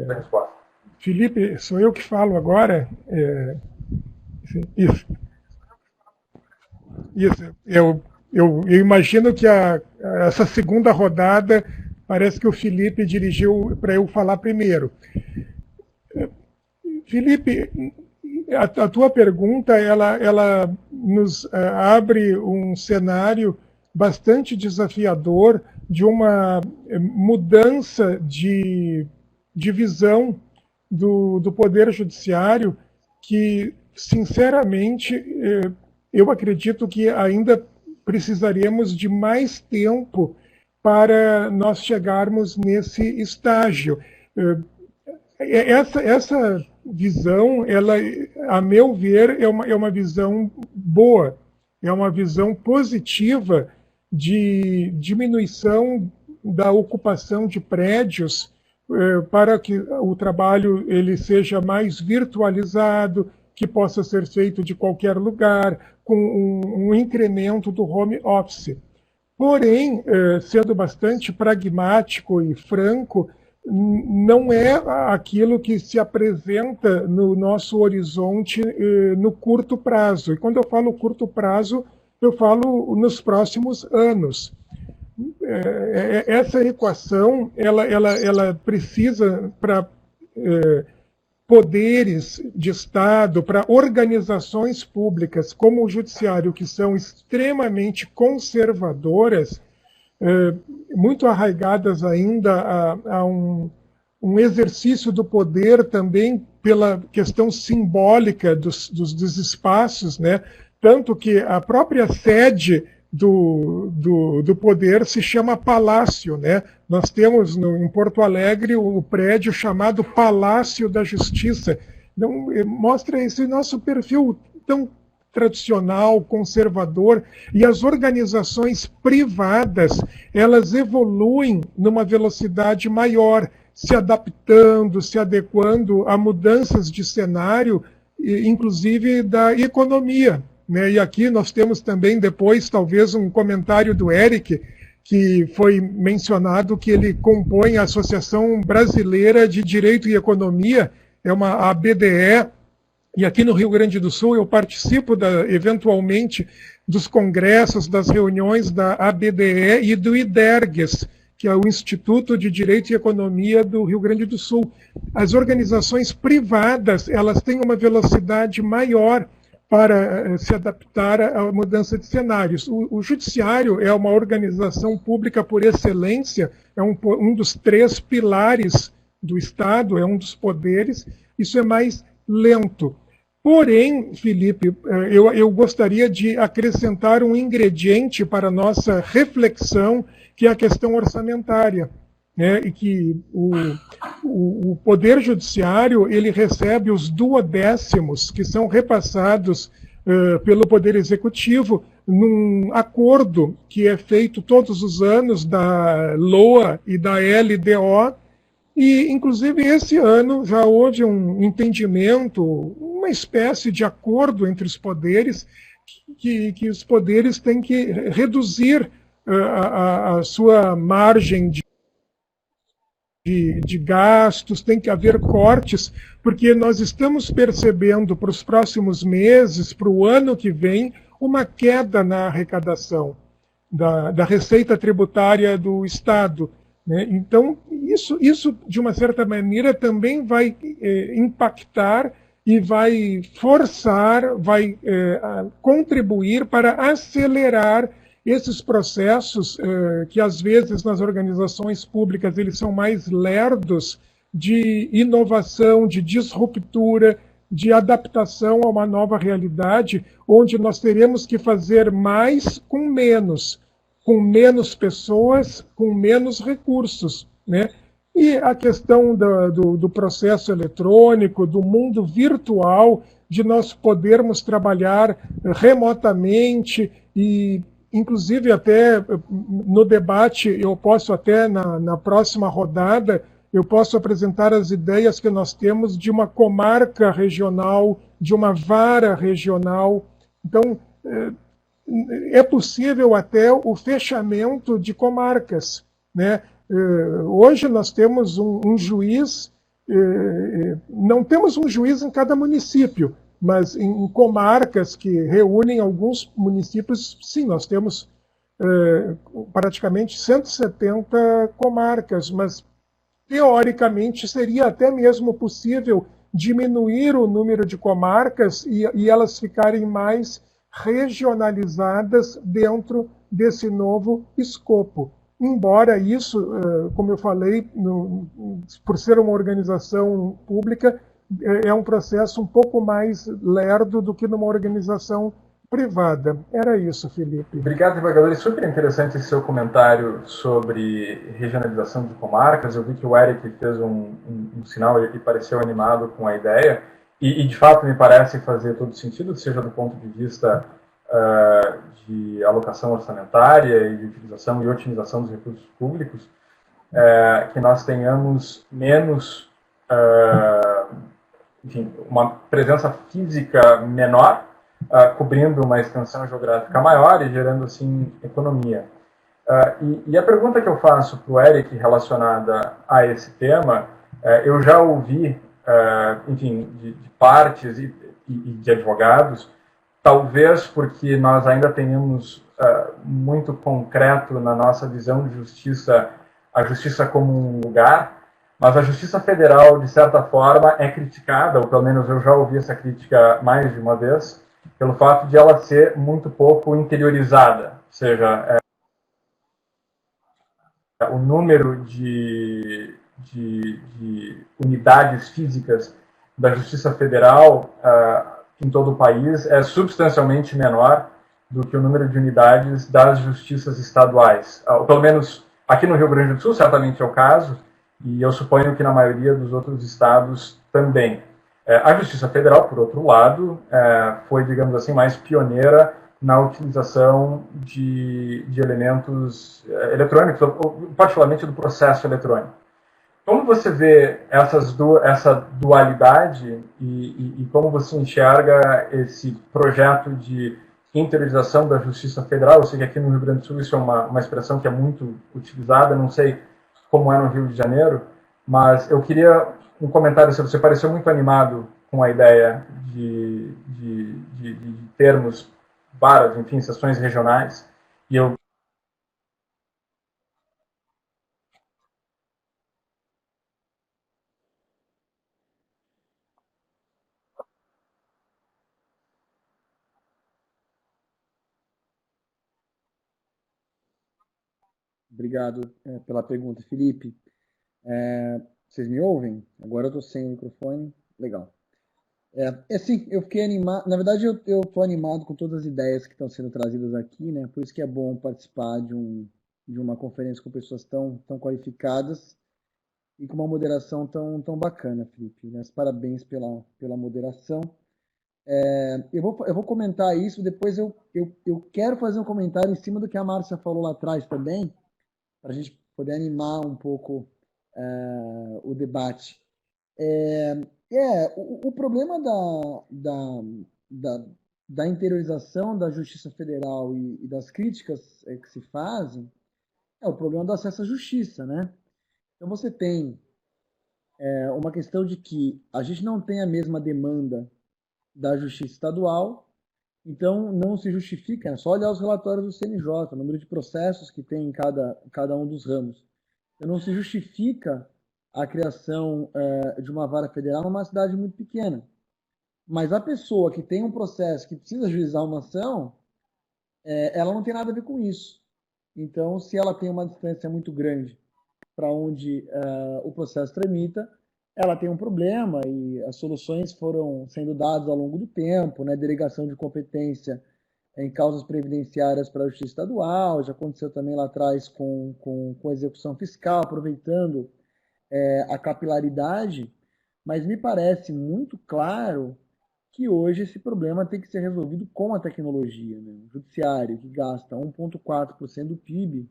da resposta. Felipe, sou eu que falo agora. Isso. Eu imagino que essa segunda rodada parece que o Felipe dirigiu para eu falar primeiro. Felipe, a tua pergunta ela nos abre um cenário bastante desafiador de uma mudança de visão do Poder Judiciário que, sinceramente, eu acredito que ainda precisaremos de mais tempo para nós chegarmos nesse estágio. Essa visão, ela, a meu ver, é uma visão boa, é uma visão positiva de diminuição da ocupação de prédios para que o trabalho ele seja mais virtualizado, que possa ser feito de qualquer lugar, com um incremento do home office. Porém, sendo bastante pragmático e franco, não é aquilo que se apresenta no nosso horizonte no curto prazo. E quando eu falo curto prazo, eu falo nos próximos anos. Essa equação ela precisa para poderes de Estado, para organizações públicas como o Judiciário, que são extremamente conservadoras, muito arraigadas ainda a um exercício do poder também pela questão simbólica dos espaços, né? Tanto que a própria sede do poder se chama Palácio, né? Nós temos em Porto Alegre o prédio chamado Palácio da Justiça. Então, mostra esse nosso perfil tão tradicional, conservador, e as organizações privadas, elas evoluem numa velocidade maior, se adaptando, se adequando a mudanças de cenário, inclusive da economia. E aqui nós temos também depois talvez um comentário do Eric, que foi mencionado que ele compõe a Associação Brasileira de Direito e Economia, é uma ABDE, e aqui no Rio Grande do Sul eu participo eventualmente dos congressos, das reuniões da ABDE e do IDERGES, que é o Instituto de Direito e Economia do Rio Grande do Sul. As organizações privadas, elas têm uma velocidade maior para se adaptar à mudança de cenários. O Judiciário é uma organização pública por excelência, é um dos 3 pilares do Estado, é um dos poderes, isso é mais lento. Porém, Felipe, eu gostaria de acrescentar um ingrediente para a nossa reflexão, que é a questão orçamentária. E que o Poder Judiciário ele recebe os 2/10 que são repassados pelo Poder Executivo num acordo que é feito todos os anos da LOA e da LDO, e inclusive esse ano já houve um entendimento, uma espécie de acordo entre os poderes, que os poderes têm que reduzir a sua margem de gastos, tem que haver cortes, porque nós estamos percebendo para os próximos meses, para o ano que vem, uma queda na arrecadação. da receita tributária do Estado. Né? Então, isso, de uma certa maneira, também vai impactar e vai forçar, vai contribuir para acelerar esses processos que, às vezes, nas organizações públicas, eles são mais lerdos de inovação, de disruptura, de adaptação a uma nova realidade, onde nós teremos que fazer mais com menos pessoas, com menos recursos, né? E a questão do processo eletrônico, do mundo virtual, de nós podermos trabalhar remotamente e, inclusive, até no debate, eu posso até, na próxima rodada, eu posso apresentar as ideias que nós temos de uma comarca regional, de uma vara regional. Então, é possível até o fechamento de comarcas, né? Hoje nós temos um juiz, não temos um juiz em cada município, mas em comarcas que reúnem alguns municípios, sim, nós temos praticamente 170 comarcas, mas teoricamente seria até mesmo possível diminuir o número de comarcas e elas ficarem mais regionalizadas dentro desse novo escopo. Embora isso, como eu falei, por ser uma organização pública, é um processo um pouco mais lerdo do que numa organização privada. Era isso, Felipe. Obrigado, desembargador. É super interessante esse seu comentário sobre regionalização de comarcas. Eu vi que o Eric fez um sinal e pareceu animado com a ideia. E, de fato, me parece fazer todo sentido, seja do ponto de vista de alocação orçamentária e de utilização e otimização dos recursos públicos, que nós tenhamos menos, enfim, uma presença física menor, cobrindo uma extensão geográfica maior e gerando, assim, economia. E a pergunta que eu faço para o Eric relacionada a esse tema, eu já ouvi, enfim, de partes e de advogados, talvez porque nós ainda tenhamos muito concreto na nossa visão de justiça, a justiça como um lugar, mas a Justiça Federal, de certa forma, é criticada, ou pelo menos eu já ouvi essa crítica mais de uma vez, pelo fato de ela ser muito pouco interiorizada, ou seja, o número de unidades físicas da Justiça Federal em todo o país é substancialmente menor do que o número de unidades das justiças estaduais. Ou pelo menos aqui no Rio Grande do Sul, certamente é o caso, e eu suponho que na maioria dos outros estados também. A Justiça Federal, por outro lado, foi, digamos assim, mais pioneira na utilização de elementos eletrônicos, particularmente do processo eletrônico. Como você vê essa dualidade e como você enxerga esse projeto de interiorização da Justiça Federal? Eu sei que aqui no Rio Grande do Sul isso é uma expressão que é muito utilizada, não sei como é no Rio de Janeiro, mas eu queria um comentário se você pareceu muito animado com a ideia de termos várias, enfim, sessões regionais, e eu Obrigado pela pergunta, Felipe. Vocês me ouvem? Agora eu estou sem o microfone. Legal. Sim, eu fiquei animado. Na verdade, eu estou animado com todas as ideias que estão sendo trazidas aqui, né? Por isso que é bom participar de uma conferência com pessoas tão qualificadas e com uma moderação tão bacana, Felipe. Né? Parabéns pela moderação. Eu vou comentar isso, depois eu quero fazer um comentário em cima do que a Márcia falou lá atrás também, para a gente poder animar um pouco o debate. O problema da interiorização da Justiça Federal e das críticas que se fazem é o problema do acesso à justiça, né? Então você tem uma questão de que a gente não tem a mesma demanda da justiça estadual Então, não se justifica, é só olhar os relatórios do CNJ, o número de processos que tem em cada um dos ramos. Então, não se justifica a criação de uma vara federal numa cidade muito pequena. Mas a pessoa que tem um processo que precisa ajuizar uma ação, ela não tem nada a ver com isso. Então, se ela tem uma distância muito grande para onde o processo tramita, ela tem um problema e as soluções foram sendo dadas ao longo do tempo, né? Delegação de competência em causas previdenciárias para a Justiça Estadual, já aconteceu também lá atrás com a execução fiscal, aproveitando a capilaridade, mas me parece muito claro que hoje esse problema tem que ser resolvido com a tecnologia. Né? O judiciário, que gasta 1,4% do PIB,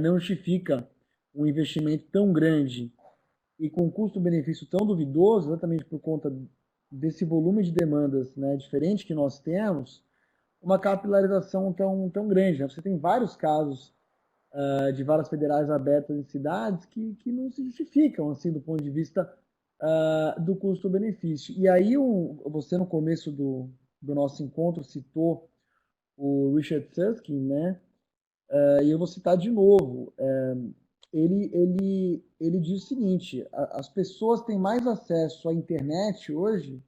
não justifica um investimento tão grande e com um custo-benefício tão duvidoso, exatamente por conta desse volume de demandas, né, diferente que nós temos, uma capilarização tão grande. Né? Você tem vários casos de varas federais abertas em cidades que não se justificam assim do ponto de vista do custo-benefício. E aí você no começo do nosso encontro citou o Richard Susskind, né? E eu vou citar de novo. Ele diz o seguinte: as pessoas têm mais acesso à internet hoje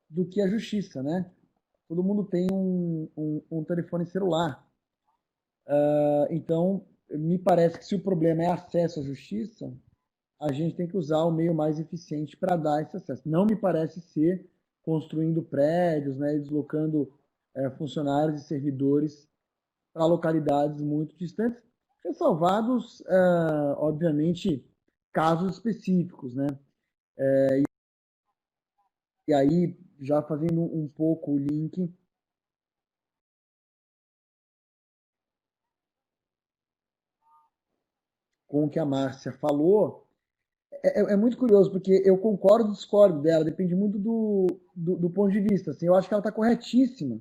do que à justiça, né? Todo mundo tem um telefone celular. Então, me parece que se o problema é acesso à justiça, a gente tem que usar o meio mais eficiente para dar esse acesso. Não me parece ser construindo prédios, né, deslocando funcionários e servidores para localidades muito distantes, ressalvados, obviamente, casos específicos, né? E aí, já fazendo um pouco o link com o que a Márcia falou, é muito curioso, porque eu concordo e discordo dela, depende muito do ponto de vista. Assim, eu acho que ela está corretíssima.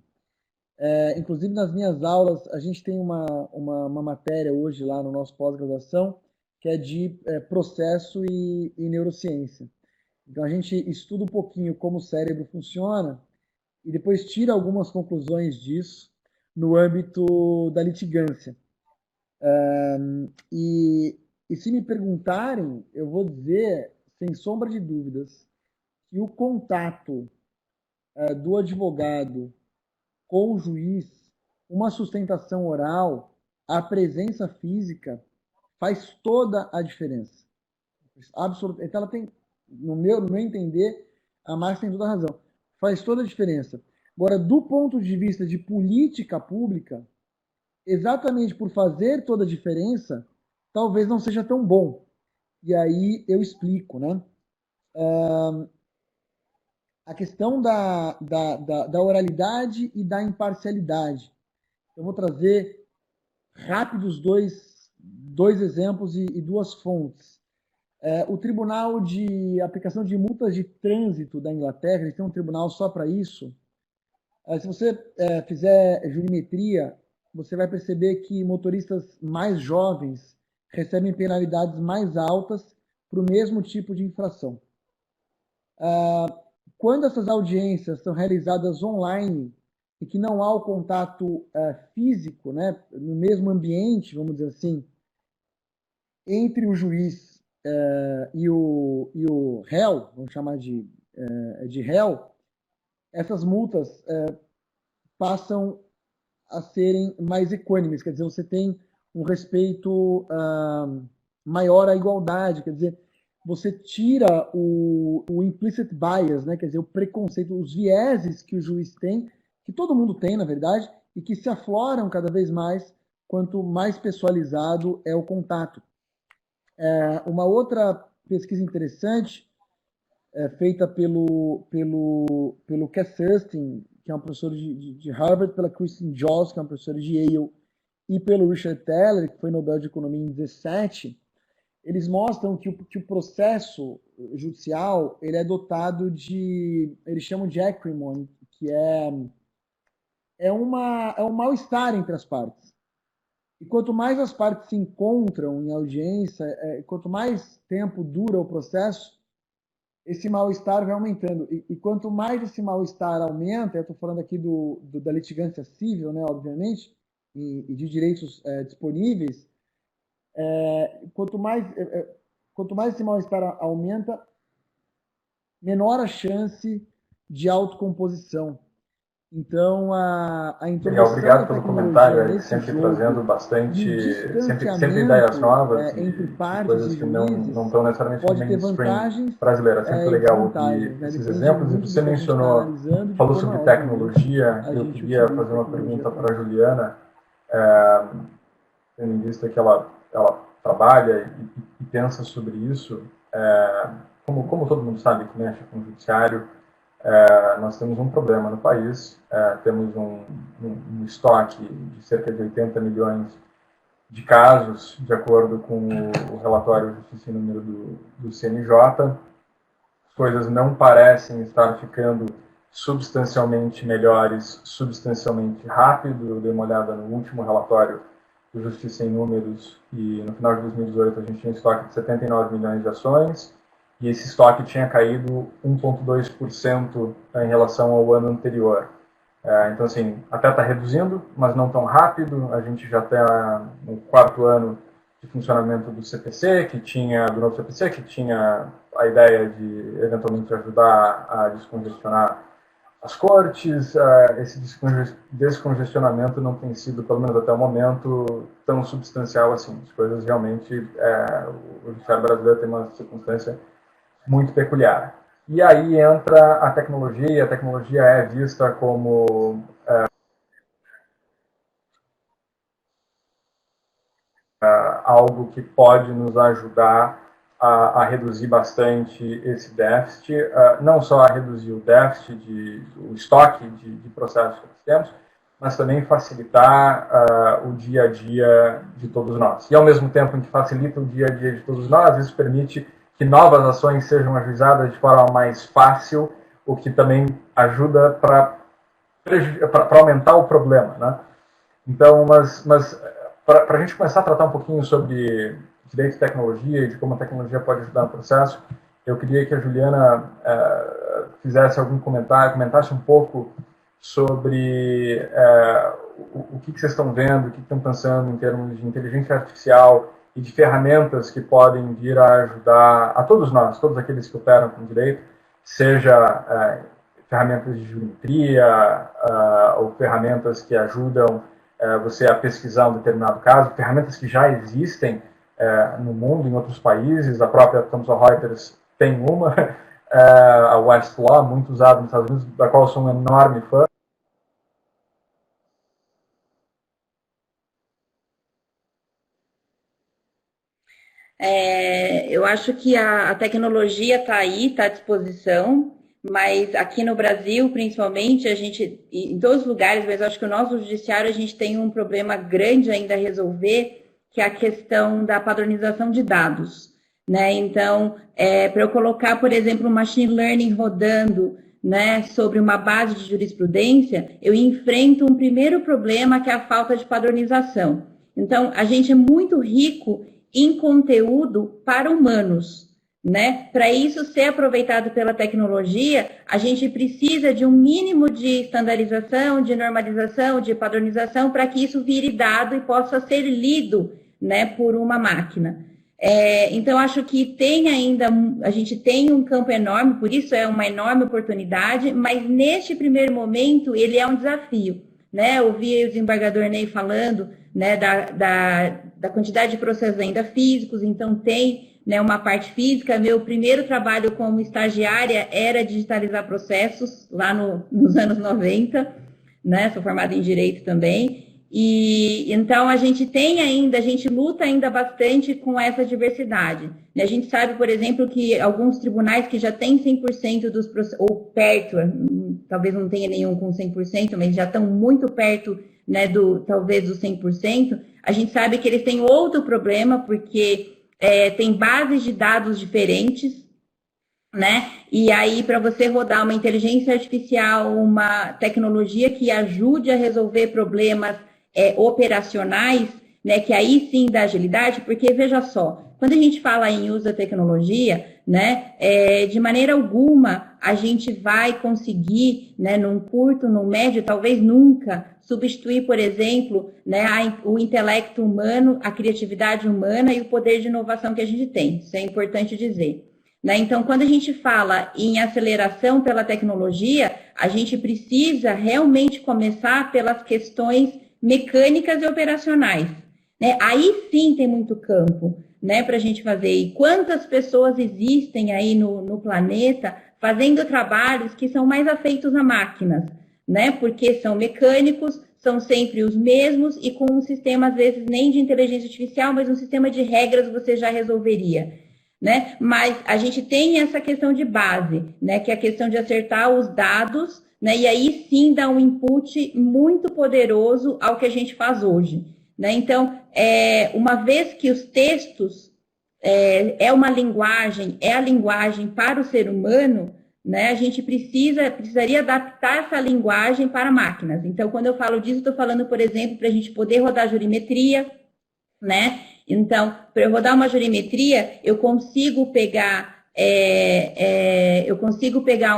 Inclusive, nas minhas aulas, a gente tem uma matéria hoje lá no nosso pós-graduação, que é de processo e neurociência. Então, a gente estuda um pouquinho como o cérebro funciona e depois tira algumas conclusões disso no âmbito da litigância. E se me perguntarem, eu vou dizer, sem sombra de dúvidas, que o contato do advogado com o juiz, uma sustentação oral, a presença física, faz toda a diferença. Absolutamente. Então, ela tem, no meu entender, a Márcia tem toda a razão. Faz toda a diferença. Agora, do ponto de vista de política pública, exatamente por fazer toda a diferença, talvez não seja tão bom. E aí eu explico, né? A questão da oralidade e da imparcialidade. Eu vou trazer rápidos dois exemplos e duas fontes. O Tribunal de Aplicação de Multas de Trânsito da Inglaterra, eles têm um tribunal só para isso. Se você fizer jurimetria, você vai perceber que motoristas mais jovens recebem penalidades mais altas para o mesmo tipo de infração. Quando essas audiências são realizadas online e que não há o contato físico, né, no mesmo ambiente, vamos dizer assim, entre o juiz e o réu, vamos chamar de réu, essas multas passam a serem mais equânimes, quer dizer, você tem um respeito maior à igualdade, quer dizer, você tira o implicit bias, né, quer dizer, o preconceito, os vieses que o juiz tem, que todo mundo tem, na verdade, e que se afloram cada vez mais quanto mais pessoalizado é o contato. Uma outra pesquisa interessante feita pelo Cass Sunstein, que é um professor de Harvard, pela Kristen Joss, que é uma professora de Yale, e pelo Richard Thaler, que foi Nobel de Economia em 17, eles mostram que o processo judicial ele é dotado de, eles chamam de acrimony, que é um mal-estar entre as partes. E quanto mais as partes se encontram em audiência, quanto mais tempo dura o processo, esse mal-estar vai aumentando. E quanto mais esse mal-estar aumenta, eu estou falando aqui da litigância civil, né, obviamente, e de direitos disponíveis, quanto mais esse mal-estar aumenta, menor a chance de autocomposição. Então, a introdução obrigado da pelo tecnologia comentário, nesse sempre jogo, trazendo e o bastante, sempre distanciamento ideias novas entre e partes coisas e que não juízes estão necessariamente no pode ter mainstream vantagens brasileiro. É sempre e legal ouvir desvantagens, né? esses Depende exemplos. E muito você do que a gente está mencionou, analisando, de falou como, sobre obviamente, tecnologia. a Eu gente queria utiliza fazer uma tecnologia pergunta para para a isso. Juliana, tendo em vista que ela trabalha e pensa sobre isso. Como todo mundo sabe que mexe com o judiciário, nós temos um problema no país, temos um estoque de cerca de 80 milhões de casos, de acordo com o relatório Justiça e Número do CNJ. As coisas não parecem estar ficando substancialmente melhores, substancialmente rápido. Eu dei uma olhada no último relatório do Justiça em Números e no final de 2018 a gente tinha um estoque de 79 milhões de ações e esse estoque tinha caído 1,2% em relação ao ano anterior. Então, assim, até está reduzindo, mas não tão rápido. A gente já está no 4º ano de funcionamento do CPC, do novo CPC, que tinha a ideia de, eventualmente, ajudar a descongestionar as cortes. Esse descongestionamento não tem sido, pelo menos até o momento, tão substancial assim. As coisas realmente, o judiciário brasileiro tem uma circunstância muito peculiar. E aí entra a tecnologia, e a tecnologia é vista como algo que pode nos ajudar a reduzir bastante esse déficit, não só a reduzir o déficit, o estoque de processos que nós temos, mas também facilitar o dia a dia de todos nós. E ao mesmo tempo em que facilita o dia a dia de todos nós, isso permite que novas ações sejam ajuizadas de forma mais fácil, o que também ajuda para aumentar o problema, né? Então, para a gente começar a tratar um pouquinho sobre direito e tecnologia e de como a tecnologia pode ajudar no processo, eu queria que a Juliana fizesse algum comentário, comentasse um pouco sobre o que vocês estão vendo, o que estão pensando em termos de inteligência artificial e de ferramentas que podem vir a ajudar a todos nós, todos aqueles que operam com direito, seja ferramentas de geometria ou ferramentas que ajudam você a pesquisar um determinado caso, ferramentas que já existem no mundo, em outros países. A própria Thomson Reuters tem uma, a Westlaw, muito usada nos Estados Unidos, da qual eu sou um enorme fã. Eu acho que a tecnologia está aí, está à disposição, mas aqui no Brasil, principalmente, a gente, em todos os lugares, mas acho que o nosso judiciário, a gente tem um problema grande ainda a resolver, que é a questão da padronização de dados, né? Então, para eu colocar, por exemplo, um machine learning rodando, né, sobre uma base de jurisprudência, eu enfrento um primeiro problema, que é a falta de padronização. Então, a gente é muito rico em conteúdo para humanos, né? Para isso ser aproveitado pela tecnologia, a gente precisa de um mínimo de estandarização, de normalização, de padronização, para que isso vire dado e possa ser lido, né, por uma máquina. Então, acho que a gente tem um campo enorme, por isso é uma enorme oportunidade, mas neste primeiro momento ele é um desafio, né? Eu ouvi o desembargador Ney falando, né, da quantidade de processos ainda físicos, então tem, né, uma parte física. Meu primeiro trabalho como estagiária era digitalizar processos, lá nos anos 90, né, sou formada em Direito também, e então a gente luta ainda bastante com essa diversidade. A gente sabe, por exemplo, que alguns tribunais que já têm 100% dos processos, ou perto, talvez não tenha nenhum com 100%, mas já estão muito perto, né, talvez do 100%, a gente sabe que eles têm outro problema, porque tem bases de dados diferentes, né? E aí, para você rodar uma inteligência artificial, uma tecnologia que ajude a resolver problemas operacionais, né, que aí sim dá agilidade, porque, veja só, quando a gente fala em uso da tecnologia, né, de maneira alguma a gente vai conseguir, né, num curto, num médio, talvez nunca, substituir, por exemplo, né, o intelecto humano, a criatividade humana e o poder de inovação que a gente tem. Isso é importante dizer. Né? Então, quando a gente fala em aceleração pela tecnologia, a gente precisa realmente começar pelas questões mecânicas e operacionais. Né? Aí sim tem muito campo, né, para a gente fazer. E quantas pessoas existem aí no planeta fazendo trabalhos que são mais afeitos a máquinas, né? Porque são mecânicos, são sempre os mesmos e com um sistema, às vezes, nem de inteligência artificial, mas um sistema de regras você já resolveria. Né? Mas a gente tem essa questão de base, né? Que é a questão de acertar os dados, né? E aí sim dá um input muito poderoso ao que a gente faz hoje. Né? Então, uma vez que os textos é a linguagem para o ser humano, né? A gente precisaria adaptar essa linguagem para máquinas. Então, quando eu falo disso, estou falando, por exemplo, para a gente poder rodar jurimetria, né? Então, para eu rodar uma jurimetria, eu consigo pegar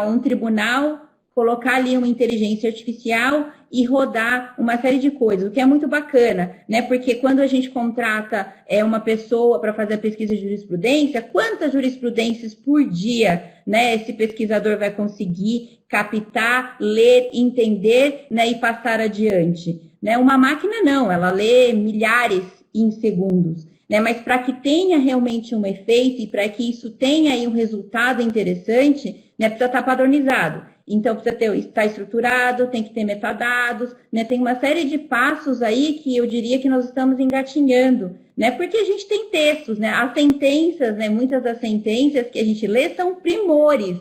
um tribunal, colocar ali uma inteligência artificial e rodar uma série de coisas, o que é muito bacana, né? Porque quando a gente contrata uma pessoa para fazer a pesquisa de jurisprudência, quantas jurisprudências por dia, né, esse pesquisador vai conseguir captar, ler, entender, né, e passar adiante? Né? Uma máquina não, ela lê milhares em segundos, né? Mas para que tenha realmente um efeito e para que isso tenha aí um resultado interessante, né, precisa estar padronizado. Então, precisa estar estruturado, tem que ter metadados, né? Tem uma série de passos aí que eu diria que nós estamos engatinhando, né? Porque a gente tem textos, né? As sentenças, né? Muitas das sentenças que a gente lê são primores,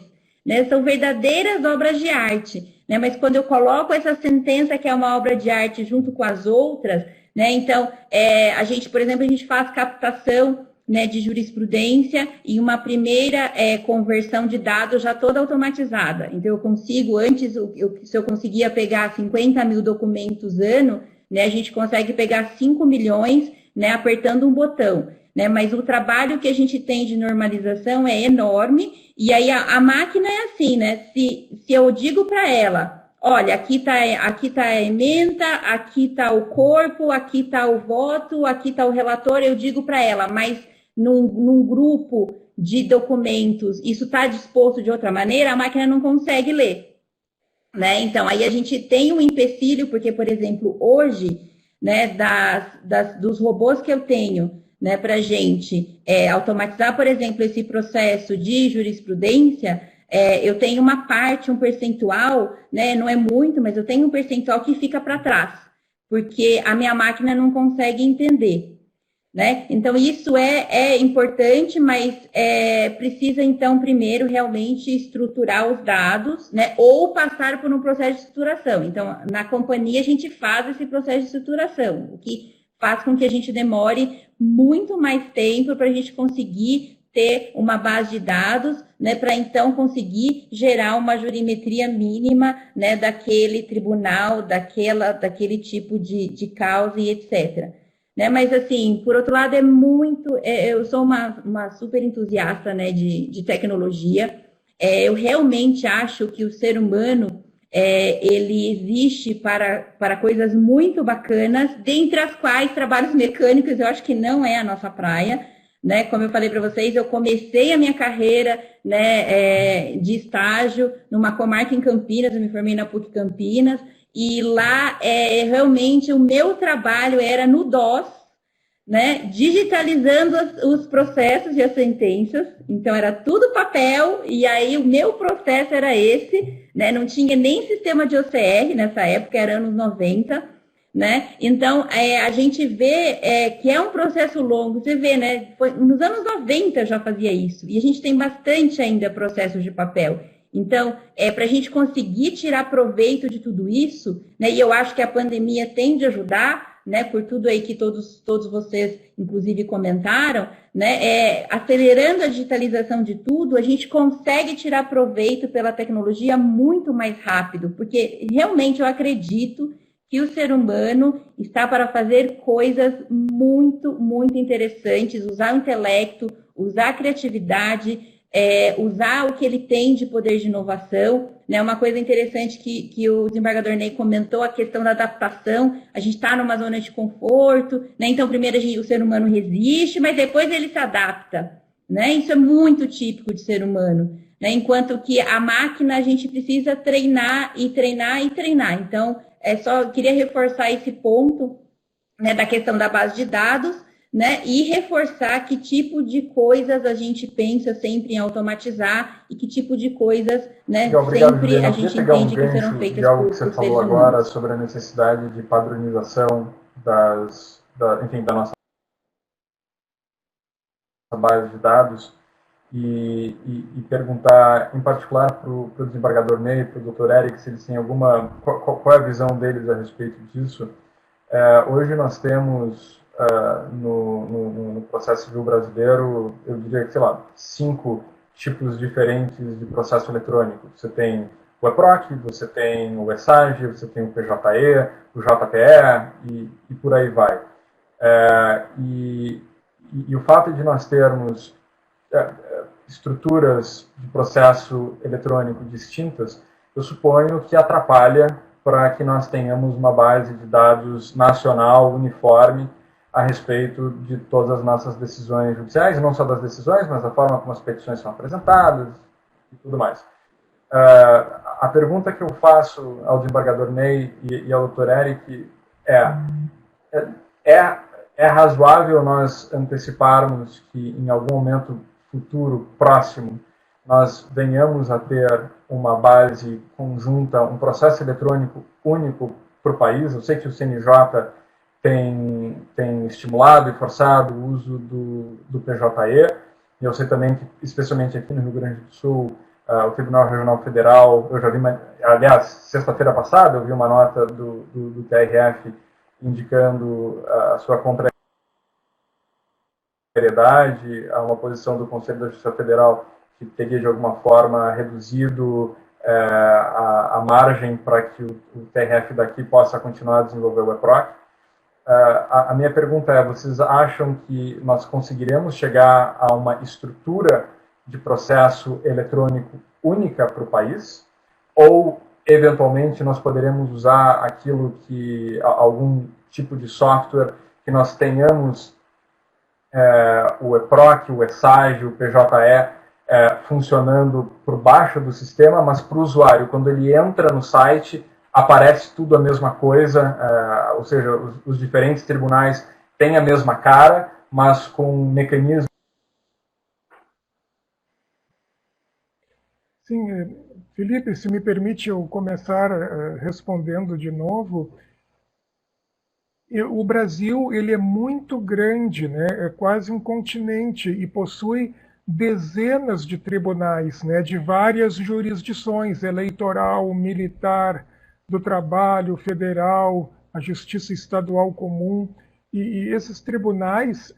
né? São verdadeiras obras de arte, né? Mas quando eu coloco essa sentença que é uma obra de arte junto com as outras, né? Então, a gente, por exemplo, a gente faz captação, né, de jurisprudência e uma primeira conversão de dados já toda automatizada. Então, eu consigo, antes, se eu conseguia pegar 50 mil documentos ano, né, a gente consegue pegar 5 milhões, né, apertando um botão. Né, mas o trabalho que a gente tem de normalização é enorme, e aí a máquina é assim, né? Se eu digo para ela, olha, aqui tá a ementa, aqui tá o corpo, aqui tá o voto, aqui tá o relator, eu digo para ela, mas num grupo de documentos, isso está disposto de outra maneira, a máquina não consegue ler. Né? Então, aí a gente tem um empecilho, porque, por exemplo, hoje, né, dos robôs que eu tenho, né, para a gente automatizar, por exemplo, esse processo de jurisprudência, eu tenho uma parte, um percentual, né, não é muito, mas eu tenho um percentual que fica para trás, porque a minha máquina não consegue entender. Né? Então, isso é importante, mas precisa, então, primeiro, realmente estruturar os dados, né? Ou passar por um processo de estruturação. Então, na companhia, a gente faz esse processo de estruturação, o que faz com que a gente demore muito mais tempo para a gente conseguir ter uma base de dados, né? Para, então, conseguir gerar uma jurimetria mínima, né? Daquele tribunal, daquele tipo de causa e etc., né? Mas, assim, por outro lado, eu sou uma super entusiasta, né, de tecnologia. Eu realmente acho que o ser humano, ele existe para coisas muito bacanas, dentre as quais trabalhos mecânicos eu acho que não é a nossa praia. Né? Como eu falei para vocês, eu comecei a minha carreira, né, de estágio numa comarca em Campinas, eu me formei na PUC Campinas, e lá, realmente, o meu trabalho era no DOS, né, digitalizando os processos e as sentenças. Então, era tudo papel, e aí o meu processo era esse, né, não tinha nem sistema de OCR nessa época, era anos 90, né? Então, a gente vê que é um processo longo, você vê, né, nos anos 90 eu já fazia isso, e a gente tem bastante ainda processos de papel. Então, para a gente conseguir tirar proveito de tudo isso, né, e eu acho que a pandemia tem de ajudar, né, por tudo aí que todos vocês, inclusive, comentaram, né, acelerando a digitalização de tudo, a gente consegue tirar proveito pela tecnologia muito mais rápido, porque realmente eu acredito que o ser humano está para fazer coisas muito, muito interessantes, usar o intelecto, usar a criatividade, usar o que ele tem de poder de inovação. Né? Uma coisa interessante que o desembargador Ney comentou, a questão da adaptação. A gente está numa zona de conforto, né? Então primeiro o ser humano resiste, mas depois ele se adapta. Né? Isso é muito típico de ser humano. Né? Enquanto que a máquina a gente precisa treinar e treinar e treinar. Então, queria reforçar esse ponto, né, da questão da base de dados, né, e reforçar que tipo de coisas a gente pensa sempre em automatizar e que tipo de coisas, né, obrigado, sempre Juliana. A gente entende que serão feitas algo por que você seres falou humanos. agora sobre a necessidade de padronização da nossa base de dados e perguntar, em particular, para o desembargador Ney, para o Dr. Eric, se eles têm qual é a visão deles a respeito disso. Hoje nós temos no processo civil brasileiro, eu diria que, 5 tipos diferentes de processo eletrônico. Você tem o EPROC, você tem o ESAGE, você tem o PJE, o JPE e por aí vai. E o fato de nós termos estruturas de processo eletrônico distintas, eu suponho que atrapalha para que nós tenhamos uma base de dados nacional, uniforme, a respeito de todas as nossas decisões judiciais, e não só das decisões, mas da forma como as petições são apresentadas e tudo mais. A pergunta que eu faço ao desembargador Ney e ao Dr. Eric é razoável nós anteciparmos que em algum momento futuro próximo nós venhamos a ter uma base conjunta, um processo eletrônico único para o país? Eu sei que o CNJ tem estimulado e forçado o uso do PJE, e eu sei também que, especialmente aqui no Rio Grande do Sul, o Tribunal Regional Federal, eu já vi, aliás, sexta-feira passada, eu vi uma nota do TRF indicando a sua contrariedade a uma posição do Conselho da Justiça Federal que teria, de alguma forma, reduzido a margem para que o TRF daqui possa continuar a desenvolver o EPROC. A minha pergunta é, vocês acham que nós conseguiremos chegar a uma estrutura de processo eletrônico única para o país? Ou, eventualmente, nós poderemos usar aquilo que, algum tipo de software que nós tenhamos o EPROC, o ESAGE, o PJE funcionando por baixo do sistema, mas para o usuário, quando ele entra no site, aparece tudo a mesma coisa, ou seja, os diferentes tribunais têm a mesma cara, mas com um mecanismo. Sim, Felipe, se me permite eu começar respondendo de novo. O Brasil ele é muito grande, né? É quase um continente e possui dezenas de tribunais, né? De várias jurisdições, eleitoral, militar, do trabalho, federal, a justiça estadual comum. E esses tribunais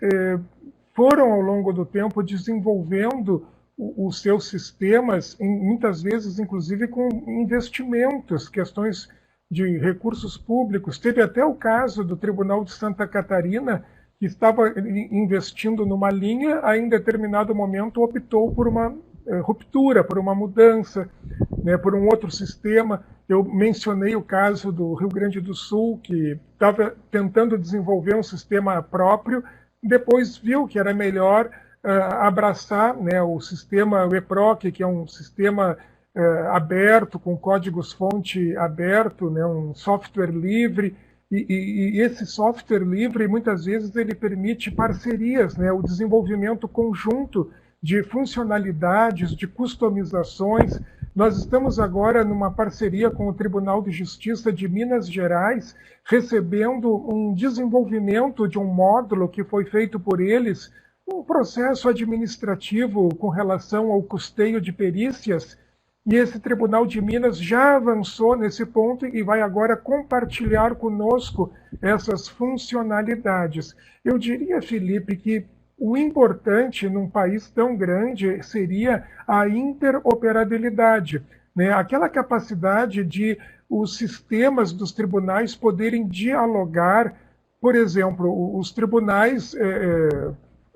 foram, ao longo do tempo, desenvolvendo os seus sistemas, muitas vezes, inclusive, com investimentos, questões de recursos públicos. Teve até o caso do Tribunal de Santa Catarina, que estava investindo numa linha, aí em determinado momento optou por uma ruptura, por uma mudança, né, por um outro sistema. Eu mencionei o caso do Rio Grande do Sul, que estava tentando desenvolver um sistema próprio, depois viu que era melhor abraçar, né, o sistema EPROC, que é um sistema aberto, com códigos-fonte aberto, né, um software livre, e esse software livre, muitas vezes, ele permite parcerias, né, o desenvolvimento conjunto de funcionalidades, de customizações. Nós estamos agora numa parceria com o Tribunal de Justiça de Minas Gerais, recebendo um desenvolvimento de um módulo que foi feito por eles, um processo administrativo com relação ao custeio de perícias, e esse Tribunal de Minas já avançou nesse ponto e vai agora compartilhar conosco essas funcionalidades. Eu diria, Felipe, que o importante num país tão grande seria a interoperabilidade. né? Aquela capacidade de os sistemas dos tribunais poderem dialogar, por exemplo, os tribunais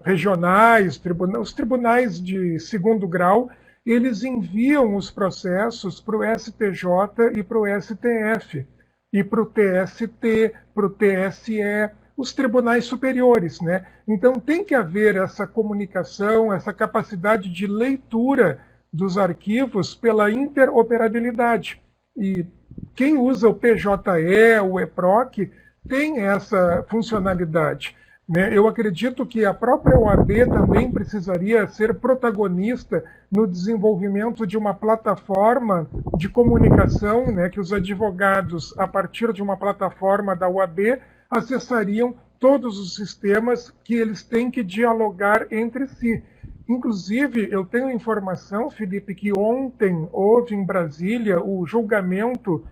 regionais, os tribunais de segundo grau, eles enviam os processos para o STJ e para o STF, e para o TST, para o TSE, os tribunais superiores, né? Então tem que haver essa comunicação, essa capacidade de leitura dos arquivos pela interoperabilidade. E quem usa o PJE, o EPROC, tem essa funcionalidade, né? Eu acredito que a própria OAB também precisaria ser protagonista no desenvolvimento de uma plataforma de comunicação, né, que os advogados, a partir de uma plataforma da OAB, acessariam todos os sistemas que eles têm que dialogar entre si. Inclusive, eu tenho informação, Felipe, que ontem houve em Brasília o julgamento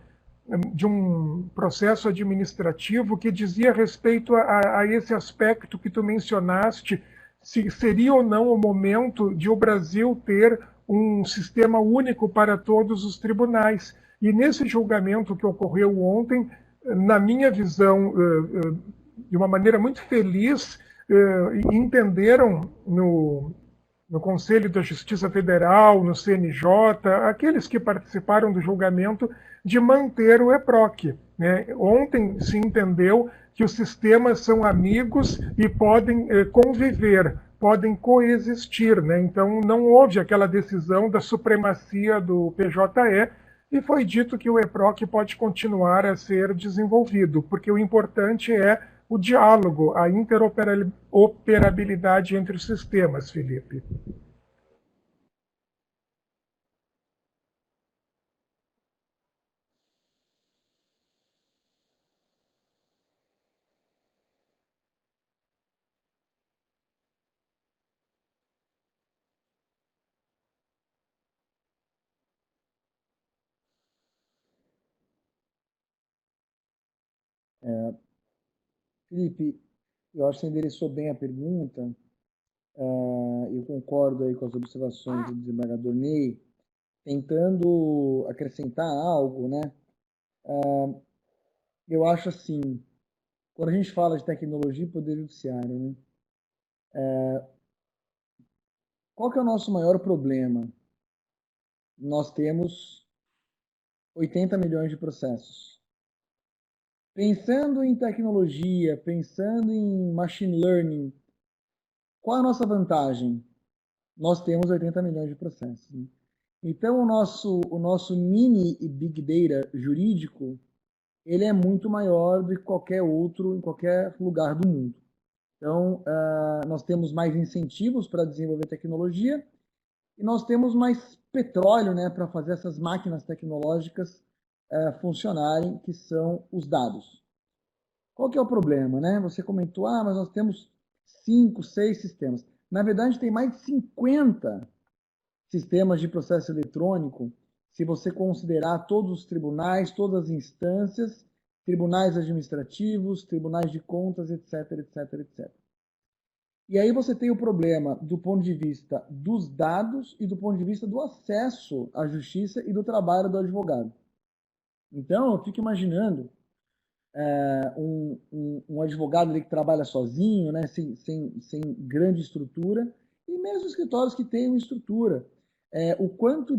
de um processo administrativo que dizia respeito a esse aspecto que tu mencionaste, se seria ou não o momento de o Brasil ter um sistema único para todos os tribunais. E nesse julgamento que ocorreu ontem, na minha visão, de uma maneira muito feliz, entenderam no Conselho da Justiça Federal, no CNJ, aqueles que participaram do julgamento, de manter o EPROC, né? Ontem se entendeu que os sistemas são amigos e podem conviver, podem coexistir, né? Então não houve aquela decisão da supremacia do PJE e foi dito que o EPROC pode continuar a ser desenvolvido, porque o importante é o diálogo, a interoperabilidade entre os sistemas, Felipe. Felipe, eu acho que você endereçou bem a pergunta. Eu concordo aí com as observações do desembargador Ney, tentando acrescentar algo, né? Eu acho assim, quando a gente fala de tecnologia e poder judiciário, né? Qual que é o nosso maior problema? Nós temos 80 milhões de processos. Pensando em tecnologia, pensando em machine learning, qual é a nossa vantagem? Nós temos 80 milhões de processos, né? Então, o nosso mini e big data jurídico, ele é muito maior do que qualquer outro em qualquer lugar do mundo. Então, nós temos mais incentivos para desenvolver tecnologia e nós temos mais petróleo, né, para fazer essas máquinas tecnológicas funcionarem, que são os dados. Qual que é o problema, né? Você comentou, mas nós temos 5, 6 sistemas. Na verdade, tem mais de 50 sistemas de processo eletrônico, se você considerar todos os tribunais, todas as instâncias, tribunais administrativos, tribunais de contas, etc, etc, etc. E aí você tem o problema do ponto de vista dos dados e do ponto de vista do acesso à justiça e do trabalho do advogado. Então, eu fico imaginando um advogado ali que trabalha sozinho, né, sem grande estrutura, e mesmo escritórios que têm uma estrutura. O quanto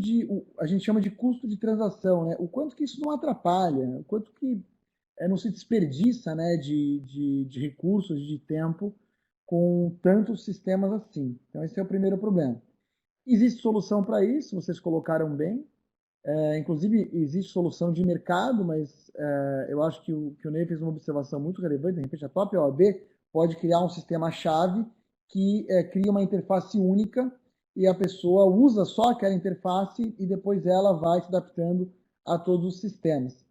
a gente chama de custo de transação, né, o quanto que isso não atrapalha, o quanto que não se desperdiça, né, de recursos, de tempo, com tantos sistemas assim. Então, esse é o primeiro problema. Existe solução para isso, vocês colocaram bem. Inclusive, existe solução de mercado, mas eu acho que o Ney fez uma observação muito relevante. De repente, a própria OAB pode criar um sistema-chave que cria uma interface única e a pessoa usa só aquela interface e depois ela vai se adaptando a todos os sistemas.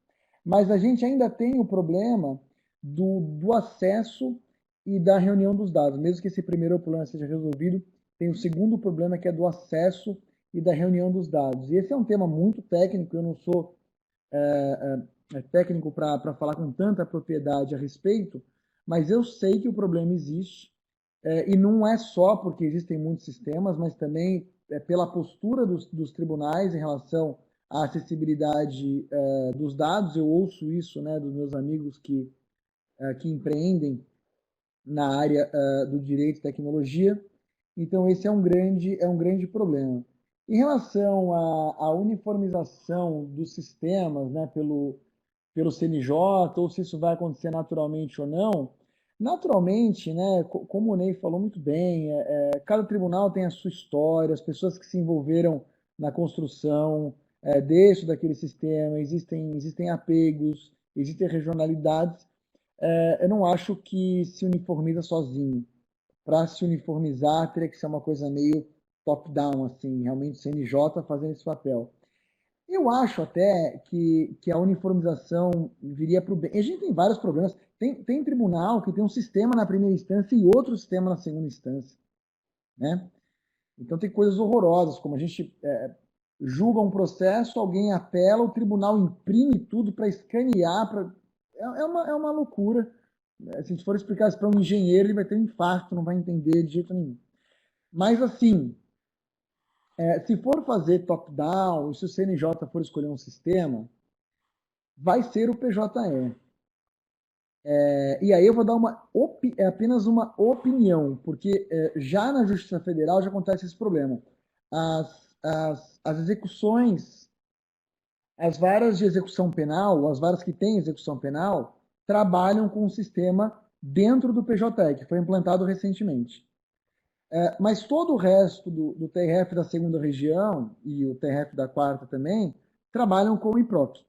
Mas a gente ainda tem o problema do acesso e da reunião dos dados. Mesmo que esse primeiro problema seja resolvido, tem o segundo problema, que é do acesso e da reunião dos dados. E esse é um tema muito técnico, eu não sou técnico para falar com tanta propriedade a respeito, mas eu sei que o problema existe, e não é só porque existem muitos sistemas, mas também pela postura dos tribunais em relação a acessibilidade dos dados. Eu ouço isso, né, dos meus amigos que empreendem na área do direito e tecnologia. Então, esse é um grande problema. Em relação à uniformização dos sistemas, né, pelo CNJ, ou se isso vai acontecer naturalmente ou não, naturalmente, né, como o Ney falou muito bem, cada tribunal tem a sua história, as pessoas que se envolveram na construção daquele sistema, existem apegos, existem regionalidades. Eu não acho que se uniformiza sozinho. Para se uniformizar, teria que ser uma coisa meio top-down, assim, realmente o CNJ fazendo esse papel. Eu acho até que a uniformização viria para o bem. A gente tem vários problemas. Tem tribunal que tem um sistema na primeira instância e outro sistema na segunda instância, né? Então tem coisas horrorosas, como a gente julga um processo, alguém apela, o tribunal imprime tudo para escanear. É uma loucura. Se a gente for explicar isso para um engenheiro, ele vai ter um infarto, não vai entender de jeito nenhum. Mas, assim, se for fazer top-down, e se o CNJ for escolher um sistema, vai ser o PJE. E aí eu vou dar apenas uma opinião, porque já na Justiça Federal já acontece esse problema. As execuções, as varas de execução penal, as varas que têm execução penal, trabalham com um sistema dentro do PJE, que foi implantado recentemente. Mas todo o resto do TRF da segunda região e o TRF da quarta também trabalham com o IPROC.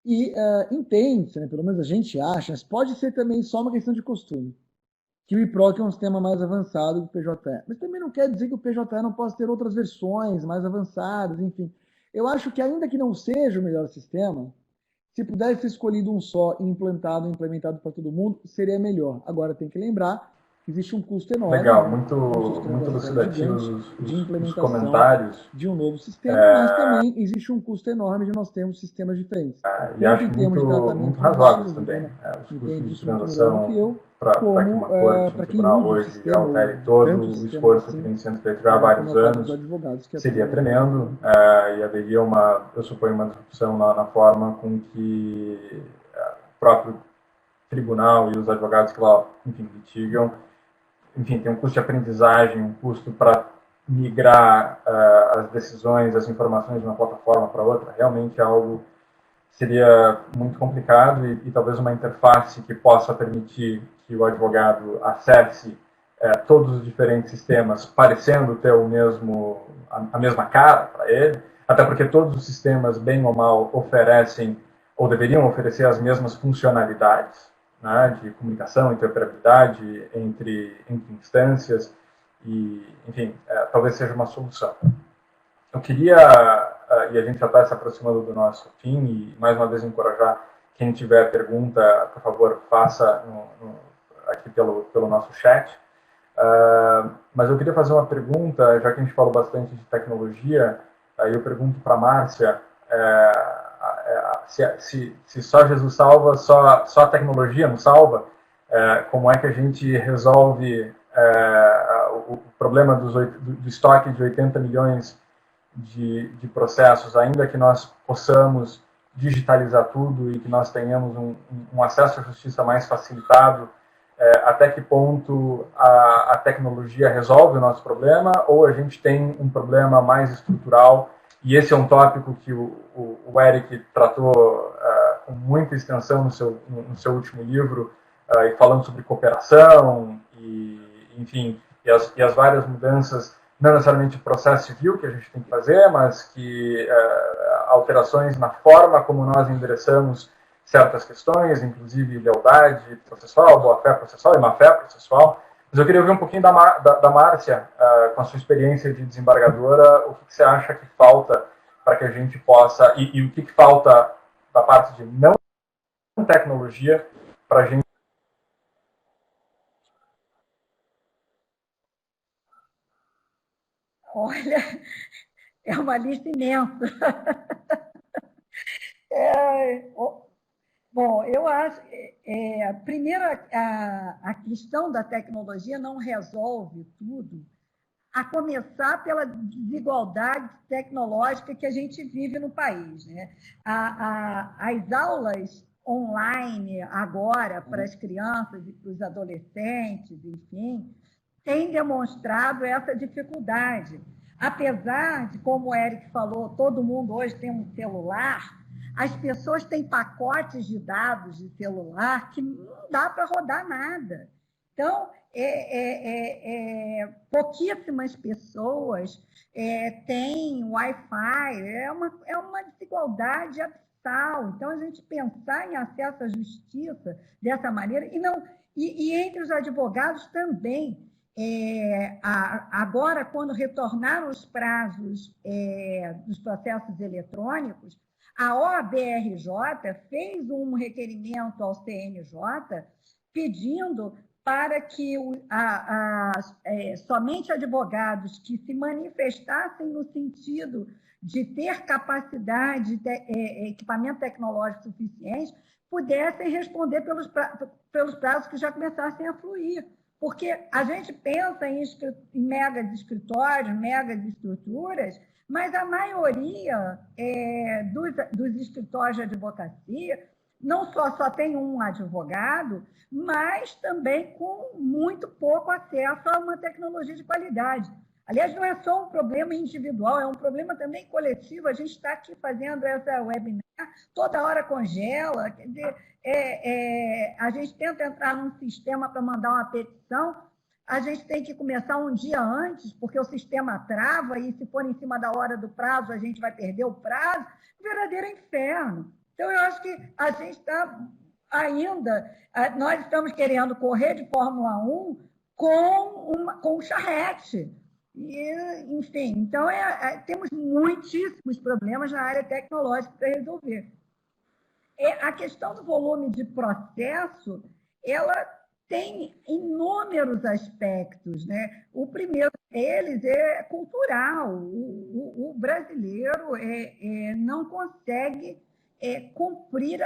E entende-se, né, pelo menos a gente acha, mas pode ser também só uma questão de costume, que o IPROC é um sistema mais avançado do PJE. Mas também não quer dizer que o PJE não possa ter outras versões mais avançadas, enfim. Eu acho que ainda que não seja o melhor sistema, se pudesse ser escolhido um só e implementado para todo mundo, seria melhor. Agora tem que lembrar que existe um custo enorme. Legal, né? muito elucidativos de implementação os comentários. De um novo sistema, mas também existe um custo enorme de nós termos sistemas diferentes. E acho muito razoáveis também. Os custos de transação para que uma corte, um tribunal hoje altere todo o esforço que vem sendo feito já há vários anos, seria tremendo, e haveria eu suponho, uma disrupção na forma com que o próprio tribunal e os advogados que lá, enfim, litigam, enfim, tem um custo de aprendizagem, um custo para migrar as decisões, as informações de uma plataforma para outra, realmente é algo que seria muito complicado e talvez uma interface que possa permitir que o advogado acesse todos os diferentes sistemas, parecendo ter a mesma cara para ele, até porque todos os sistemas, bem ou mal, oferecem ou deveriam oferecer as mesmas funcionalidades, né, de comunicação, interoperabilidade entre instâncias, e, enfim, talvez seja uma solução. Eu queria, e a gente já está se aproximando do nosso fim, e mais uma vez encorajar quem tiver pergunta, por favor, faça aqui pelo nosso chat. Mas eu queria fazer uma pergunta, já que a gente falou bastante de tecnologia, eu pergunto para a Márcia, se só Jesus salva, só a tecnologia não salva, como é que a gente resolve o problema do estoque de 80 milhões de processos, ainda que nós possamos digitalizar tudo e que nós tenhamos um acesso à justiça mais facilitado, até que ponto a tecnologia resolve o nosso problema, ou a gente tem um problema mais estrutural. E esse é um tópico que o Eric tratou com muita extensão no seu último livro, e falando sobre cooperação, enfim, e as várias mudanças, não necessariamente o processo civil que a gente tem que fazer, mas que alterações na forma como nós endereçamos certas questões, inclusive lealdade processual, boa-fé processual e má-fé processual. Mas eu queria ouvir um pouquinho da Márcia, com a sua experiência de desembargadora, o que você acha que falta para que a gente possa, e o que falta da parte de não tecnologia para a gente. Olha, é uma lista imensa. Bom, eu acho, primeiro, a questão da tecnologia não resolve tudo a começar pela desigualdade tecnológica que a gente vive no país, né? As aulas online agora para as crianças e para os adolescentes, enfim, têm demonstrado essa dificuldade. Apesar de, como o Eric falou, todo mundo hoje tem um celular, as pessoas têm pacotes de dados de celular que não dá para rodar nada. Então, pouquíssimas pessoas têm Wi-Fi, é uma desigualdade abissal. Então, a gente pensar em acesso à justiça dessa maneira, e entre os advogados também. Agora, quando retornaram os prazos dos processos eletrônicos, a OAB-RJ fez um requerimento ao CNJ pedindo para que somente advogados que se manifestassem no sentido de ter capacidade, equipamento tecnológico suficiente, pudessem responder pelos prazos que já começassem a fluir. Porque a gente pensa em megas escritórios, megas estruturas, mas a maioria dos escritórios de advocacia não só tem um advogado, mas também com muito pouco acesso a uma tecnologia de qualidade. Aliás, não é só um problema individual, é um problema também coletivo. A gente está aqui fazendo essa webinar, toda hora congela, quer dizer, a gente tenta entrar num sistema para mandar uma petição, a gente tem que começar um dia antes, porque o sistema trava, e se for em cima da hora do prazo, a gente vai perder o prazo. Verdadeiro inferno. Então, eu acho que a gente está ainda... Nós estamos querendo correr de Fórmula 1 com um charrete. E, enfim, então temos muitíssimos problemas na área tecnológica para resolver. A questão do volume de processo, ela tem inúmeros aspectos, né? O primeiro deles é cultural. O brasileiro não consegue cumprir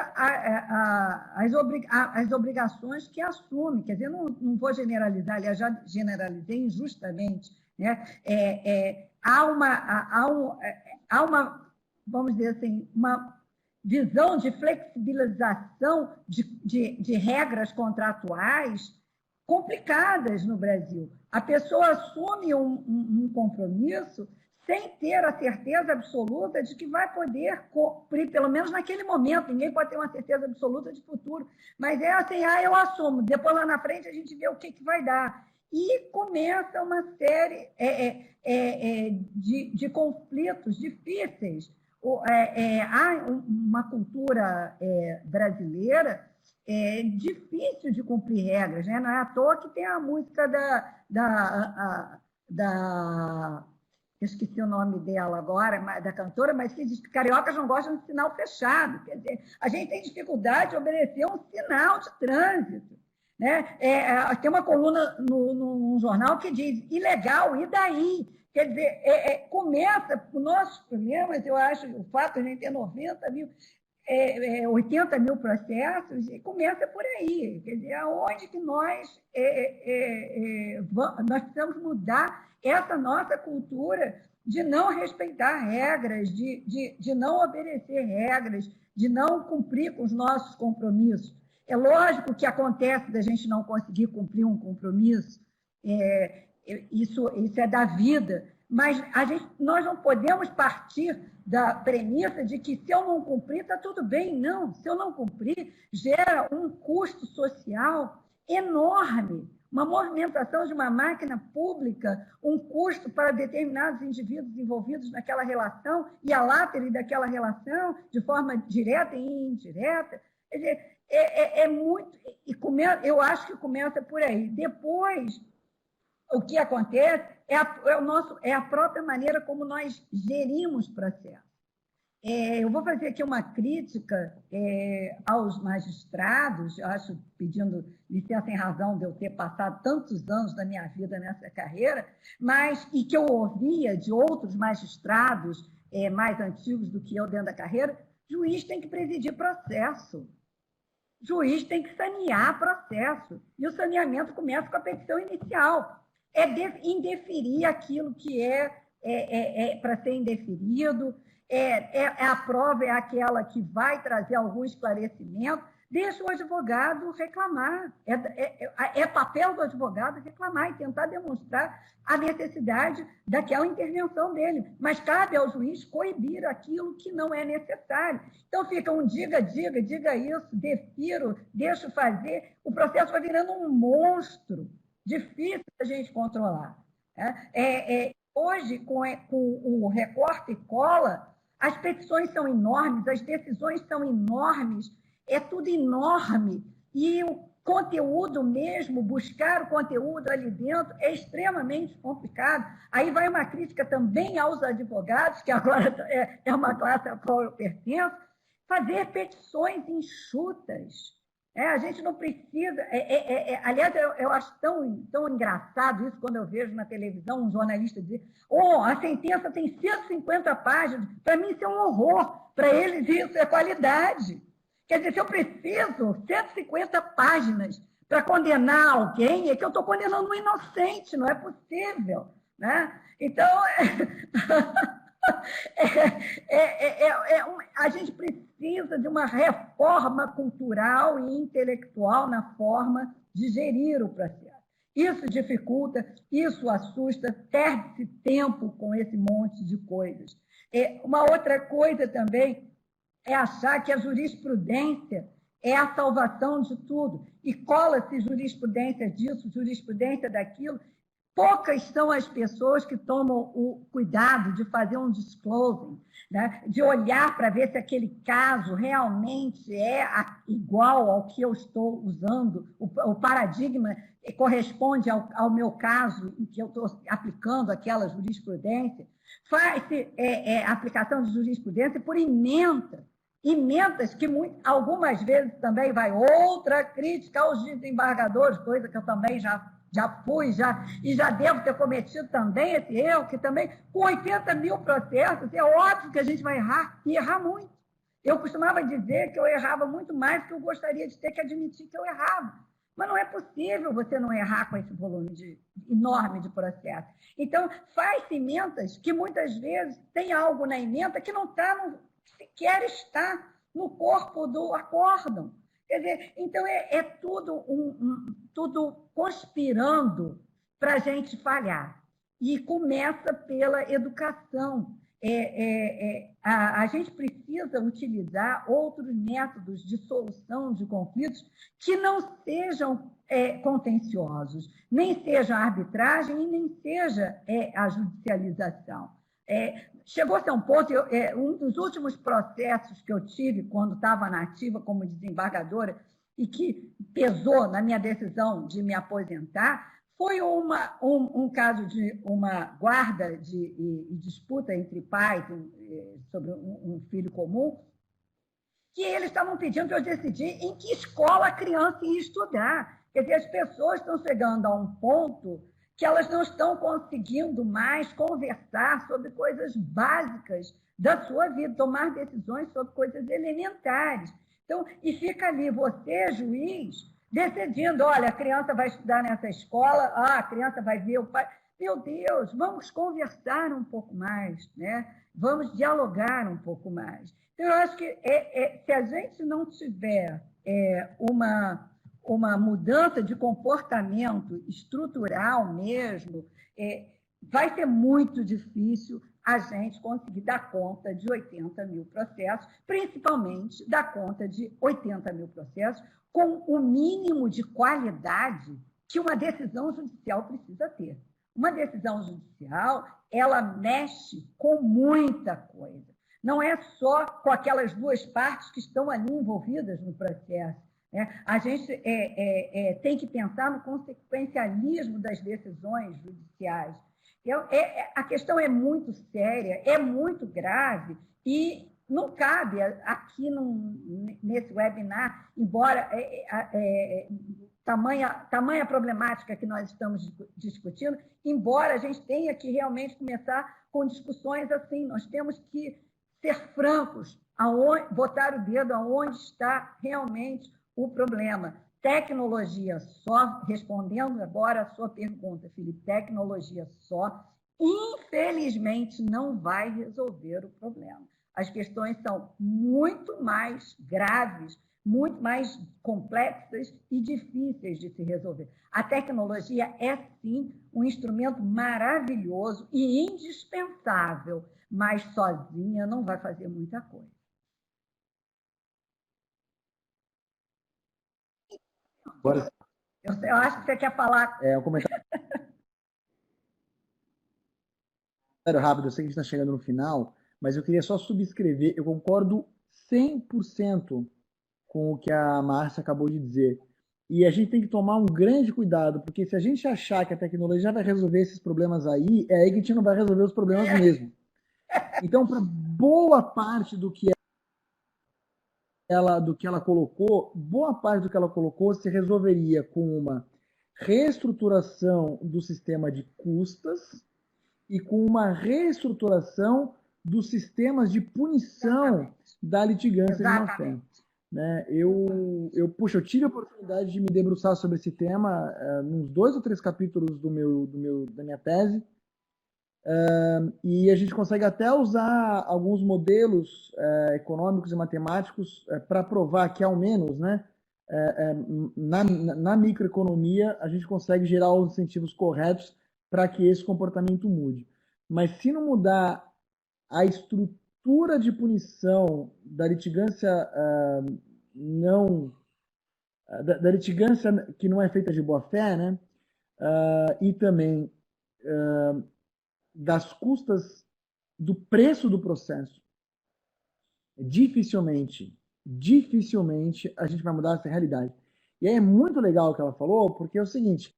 as obrigações que assume. Quer dizer, não vou generalizar, aliás, já generalizei injustamente, né? Há uma, vamos dizer assim, uma visão de flexibilização de regras contratuais complicadas no Brasil. A pessoa assume um compromisso sem ter a certeza absoluta de que vai poder cumprir, pelo menos naquele momento. Ninguém pode ter uma certeza absoluta de futuro, mas é assim, eu assumo, depois lá na frente a gente vê o que vai dar. E começa uma série de conflitos difíceis. Há uma cultura brasileira difícil de cumprir regras, né? Não é à toa que tem a música eu esqueci o nome dela agora, da cantora, mas que diz que cariocas não gostam de sinal fechado. Quer dizer, a gente tem dificuldade de obedecer um sinal de trânsito, né? Tem uma coluna num jornal que diz ilegal, e daí? Quer dizer, começa, os nossos problemas, eu acho, o fato de a gente ter 90 mil, 80 mil processos, e começa por aí. Quer dizer, aonde que nós precisamos mudar essa nossa cultura de não respeitar regras, de não obedecer regras, de não cumprir com os nossos compromissos. É lógico que acontece da gente não conseguir cumprir um compromisso, isso é da vida, mas nós não podemos partir da premissa de que se eu não cumprir, está tudo bem. Não, se eu não cumprir, gera um custo social enorme, uma movimentação de uma máquina pública, um custo para determinados indivíduos envolvidos naquela relação e a láteri daquela relação, de forma direta e indireta. Quer dizer, muito... eu acho que começa por aí. Depois, o que acontece é a própria maneira como nós gerimos processos. Eu vou fazer aqui uma crítica aos magistrados, eu acho, pedindo licença em razão de eu ter passado tantos anos da minha vida nessa carreira, e que eu ouvia de outros magistrados mais antigos do que eu dentro da carreira: juiz tem que presidir processo, juiz tem que sanear processo, e o saneamento começa com a petição inicial. indeferir aquilo que é para ser indeferido, a prova é aquela que vai trazer algum esclarecimento, deixa o advogado reclamar. É papel do advogado reclamar e tentar demonstrar a necessidade daquela intervenção dele. Mas cabe ao juiz coibir aquilo que não é necessário. Então fica um diga isso, defiro, deixo fazer. O processo vai virando um monstro, difícil da gente controlar. Hoje, com o recorte e cola, as petições são enormes, as decisões são enormes, é tudo enorme. E o conteúdo mesmo, buscar o conteúdo ali dentro, é extremamente complicado. Aí vai uma crítica também aos advogados, que agora é uma classe a qual eu pertenço, fazer petições enxutas. A gente não precisa... aliás, eu acho tão engraçado isso quando eu vejo na televisão um jornalista dizer a sentença tem 150 páginas. Para mim, isso é um horror. Para eles, isso é qualidade. Quer dizer, se eu preciso 150 páginas para condenar alguém, é que eu estou condenando um inocente, não é possível. Né? Então, a gente precisa de uma reforma cultural e intelectual na forma de gerir o processo. Isso dificulta, isso assusta, perde-se tempo com esse monte de coisas. Uma outra coisa também é achar que a jurisprudência é a salvação de tudo. E cola-se jurisprudência disso, jurisprudência daquilo. Poucas são as pessoas que tomam o cuidado de fazer um disclosing, né? De olhar para ver se aquele caso realmente é igual ao que eu estou usando, o paradigma corresponde ao meu caso em que eu estou aplicando aquela jurisprudência. Faz-se aplicação de jurisprudência por emendas que algumas vezes também vai outra crítica aos desembargadores, coisa que eu também já fui, e já devo ter cometido também esse erro, que também, com 80 mil processos, é óbvio que a gente vai errar, e errar muito. Eu costumava dizer que eu errava muito mais do que eu gostaria de ter que admitir que eu errava. Mas não é possível você não errar com esse volume enorme de processo. Então, faz emendas que muitas vezes tem algo na emenda que não sequer está no corpo do acórdão. Quer dizer, então tudo conspirando para a gente falhar. E começa pela educação. A gente precisa utilizar outros métodos de solução de conflitos que não sejam contenciosos, nem seja a arbitragem e nem seja a judicialização. Chegou-se a um ponto, um dos últimos processos que eu tive quando estava na ativa como desembargadora e que pesou na minha decisão de me aposentar, foi um caso de uma guarda de disputa entre pais sobre um filho comum, que eles estavam pedindo para eu decidir em que escola a criança ia estudar. Quer dizer, as pessoas estão chegando a um ponto que elas não estão conseguindo mais conversar sobre coisas básicas da sua vida, tomar decisões sobre coisas elementares. Então, e fica ali você, juiz, decidindo, olha, a criança vai estudar nessa escola, a criança vai ver o pai. Meu Deus, vamos conversar um pouco mais, né? Vamos dialogar um pouco mais. Então, eu acho que se a gente não tiver uma mudança de comportamento estrutural mesmo, vai ser muito difícil a gente conseguir dar conta de 80 mil processos, principalmente dar conta de 80 mil processos com o mínimo de qualidade que uma decisão judicial precisa ter. Uma decisão judicial, ela mexe com muita coisa. Não é só com aquelas duas partes que estão ali envolvidas no processo. A gente tem que pensar no consequencialismo das decisões judiciais. A questão é muito séria, é muito grave e não cabe aqui nesse webinar, embora tamanha problemática que nós estamos discutindo, embora a gente tenha que realmente começar com discussões assim, nós temos que ser francos, botar o dedo aonde está realmente o problema. tecnologia só, respondendo agora a sua pergunta, Felipe, tecnologia só, infelizmente, não vai resolver o problema. As questões são muito mais graves, muito mais complexas e difíceis de se resolver. A tecnologia é, sim, um instrumento maravilhoso e indispensável, mas sozinha não vai fazer muita coisa. Agora, eu acho que você quer falar. um comentário rápido, eu sei que a gente está chegando no final, mas eu queria só subscrever, eu concordo 100% com o que a Márcia acabou de dizer. E a gente tem que tomar um grande cuidado, porque se a gente achar que a tecnologia vai resolver esses problemas aí, é aí que a gente não vai resolver os problemas mesmo. Então, para boa parte do que ela colocou, boa parte do que ela colocou se resolveria com uma reestruturação do sistema de custas e com uma reestruturação dos sistemas de punição da litigância de má-fé. Né? Eu tive a oportunidade de me debruçar sobre esse tema nos 2 ou 3 capítulos da minha tese, e a gente consegue até usar alguns modelos econômicos e matemáticos para provar que, ao menos, né, na microeconomia, a gente consegue gerar os incentivos corretos para que esse comportamento mude. Mas se não mudar a estrutura de punição da litigância da litigância que não é feita de boa fé, né, e também das custas do preço do processo, dificilmente a gente vai mudar essa realidade. E aí é muito legal o que ela falou, porque é o seguinte: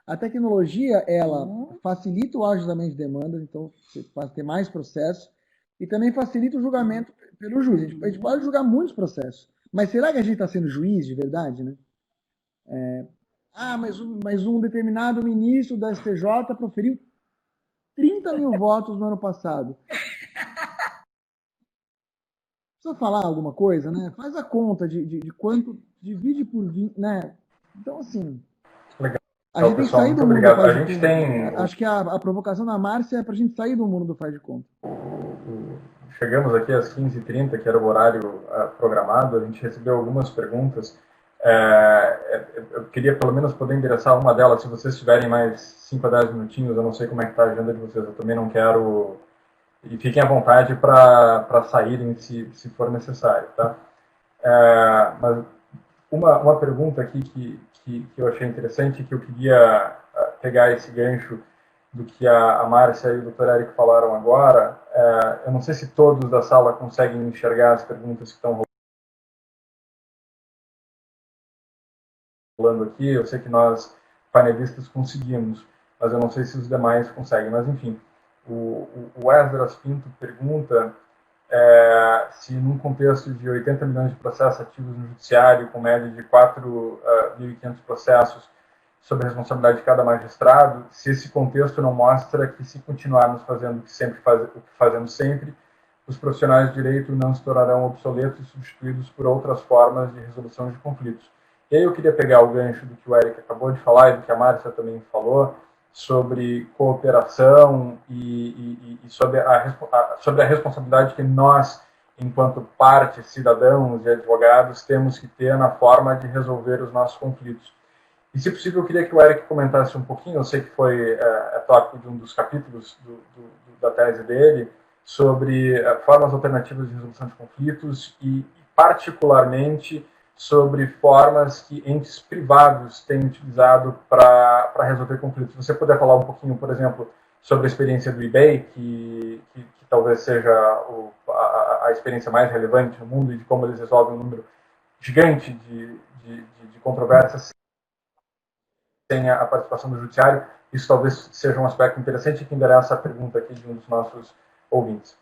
a tecnologia, ela facilita o ajuizamento de demandas, então você pode ter mais processos, e também facilita o julgamento pelo juiz. A gente pode julgar muitos processos, mas será que a gente está sendo juiz de verdade, né? Mas um determinado ministro da STJ proferiu 30 mil votos no ano passado. Precisa falar alguma coisa, né? Faz a conta de quanto, divide por 20, né? Então, assim... Legal. A gente tem que sair do mundo do faz de conta. Acho que a provocação da Márcia é para a gente sair do mundo do faz de conta. Chegamos aqui às 15h30, que era o horário programado. A gente recebeu algumas perguntas. Eu queria pelo menos poder endereçar uma delas. Se vocês tiverem mais 5 a 10 minutinhos, eu não sei como é que está a agenda de vocês. Eu também não quero... E fiquem à vontade para saírem se for necessário, tá? Mas uma pergunta aqui que eu achei interessante, que eu queria pegar esse gancho do que a Márcia e o Dr. Eric falaram agora. Eu não sei se todos da sala conseguem enxergar as perguntas que estão rolando aqui. Eu sei que nós, panelistas, conseguimos, mas eu não sei se os demais conseguem. Mas, enfim, o Esdras Pinto pergunta se num contexto de 80 milhões de processos ativos no judiciário, com média de 4.500 processos sob a responsabilidade de cada magistrado, se esse contexto não mostra que, se continuarmos fazendo o que fazemos sempre, os profissionais de direito não se tornarão obsoletos e substituídos por outras formas de resolução de conflitos. E aí eu queria pegar o gancho do que o Eric acabou de falar e do que a Márcia também falou, sobre cooperação e sobre a responsabilidade que nós, enquanto parte, cidadãos e advogados, temos que ter na forma de resolver os nossos conflitos. E, se possível, eu queria que o Eric comentasse um pouquinho, eu sei que foi tópico de um dos capítulos da tese dele, sobre formas alternativas de resolução de conflitos e, particularmente, sobre formas que entes privados têm utilizado para resolver conflitos. Se você puder falar um pouquinho, por exemplo, sobre a experiência do eBay, que talvez seja a experiência mais relevante no mundo, e de como eles resolvem um número gigante de controvérsias sem a participação do judiciário, isso talvez seja um aspecto interessante que endereça a pergunta aqui de um dos nossos ouvintes.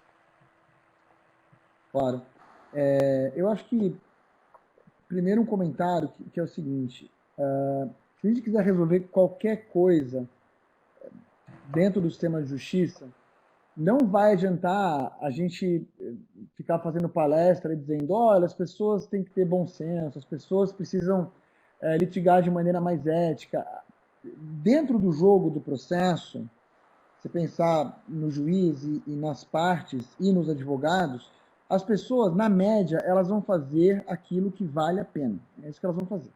Claro. Eu acho que, primeiro, um comentário que é o seguinte: se a gente quiser resolver qualquer coisa dentro do sistema de justiça, não vai adiantar a gente ficar fazendo palestra e dizendo, olha, as pessoas têm que ter bom senso, as pessoas precisam litigar de maneira mais ética. Dentro do jogo do processo, se pensar no juiz e nas partes e nos advogados, as pessoas, na média, elas vão fazer aquilo que vale a pena. É isso que elas vão fazer.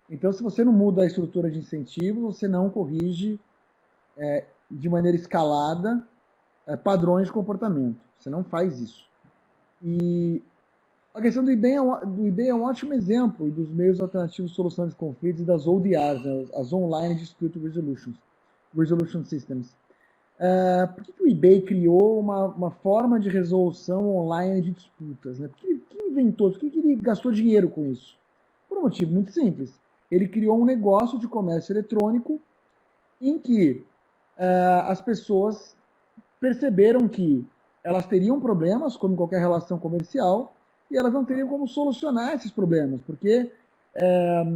Então, se você não muda a estrutura de incentivos, você não corrige de maneira escalada padrões de comportamento. Você não faz isso. E a questão do eBay é um ótimo exemplo dos meios alternativos de solução de conflitos e das ODRs, né, as Online Dispute Resolution Systems. Por que o eBay criou uma forma de resolução online de disputas? Né? Por que inventou? Por que ele gastou dinheiro com isso? Por um motivo muito simples. Ele criou um negócio de comércio eletrônico em que as pessoas perceberam que elas teriam problemas, como em qualquer relação comercial, e elas não teriam como solucionar esses problemas, porque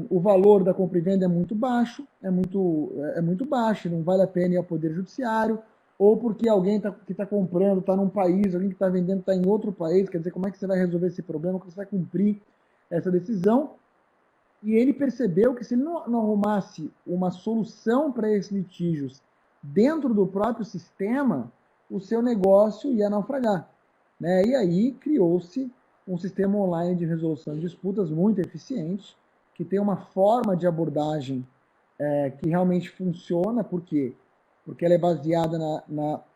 o valor da compra e venda é muito baixo, não vale a pena ir ao Poder Judiciário, ou porque alguém que está comprando está num país, alguém que está vendendo está em outro país, quer dizer, como é que você vai resolver esse problema, como você vai cumprir essa decisão? E ele percebeu que se ele não arrumasse uma solução para esses litígios dentro do próprio sistema, o seu negócio ia naufragar. Né? E aí criou-se um sistema online de resolução de disputas muito eficiente, que tem uma forma de abordagem que realmente funciona. Por quê? Porque ela é baseada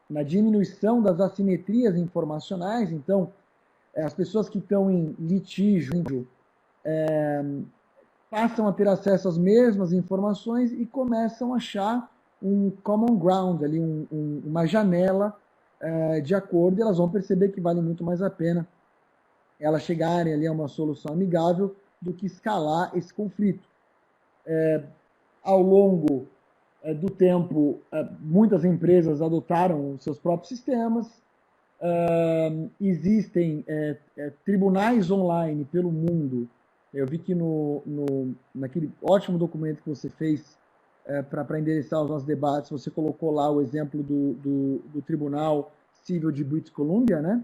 na diminuição das assimetrias informacionais. Então, as pessoas que estão em litígio passam a ter acesso às mesmas informações e começam a achar um common ground, ali, uma janela de acordo, e elas vão perceber que vale muito mais a pena elas chegarem ali a uma solução amigável do que escalar esse conflito. Ao longo do tempo, muitas empresas adotaram os seus próprios sistemas, existem tribunais online pelo mundo. Eu vi que naquele ótimo documento que você fez para endereçar os nossos debates, você colocou lá o exemplo do Tribunal Civil de British Columbia, né?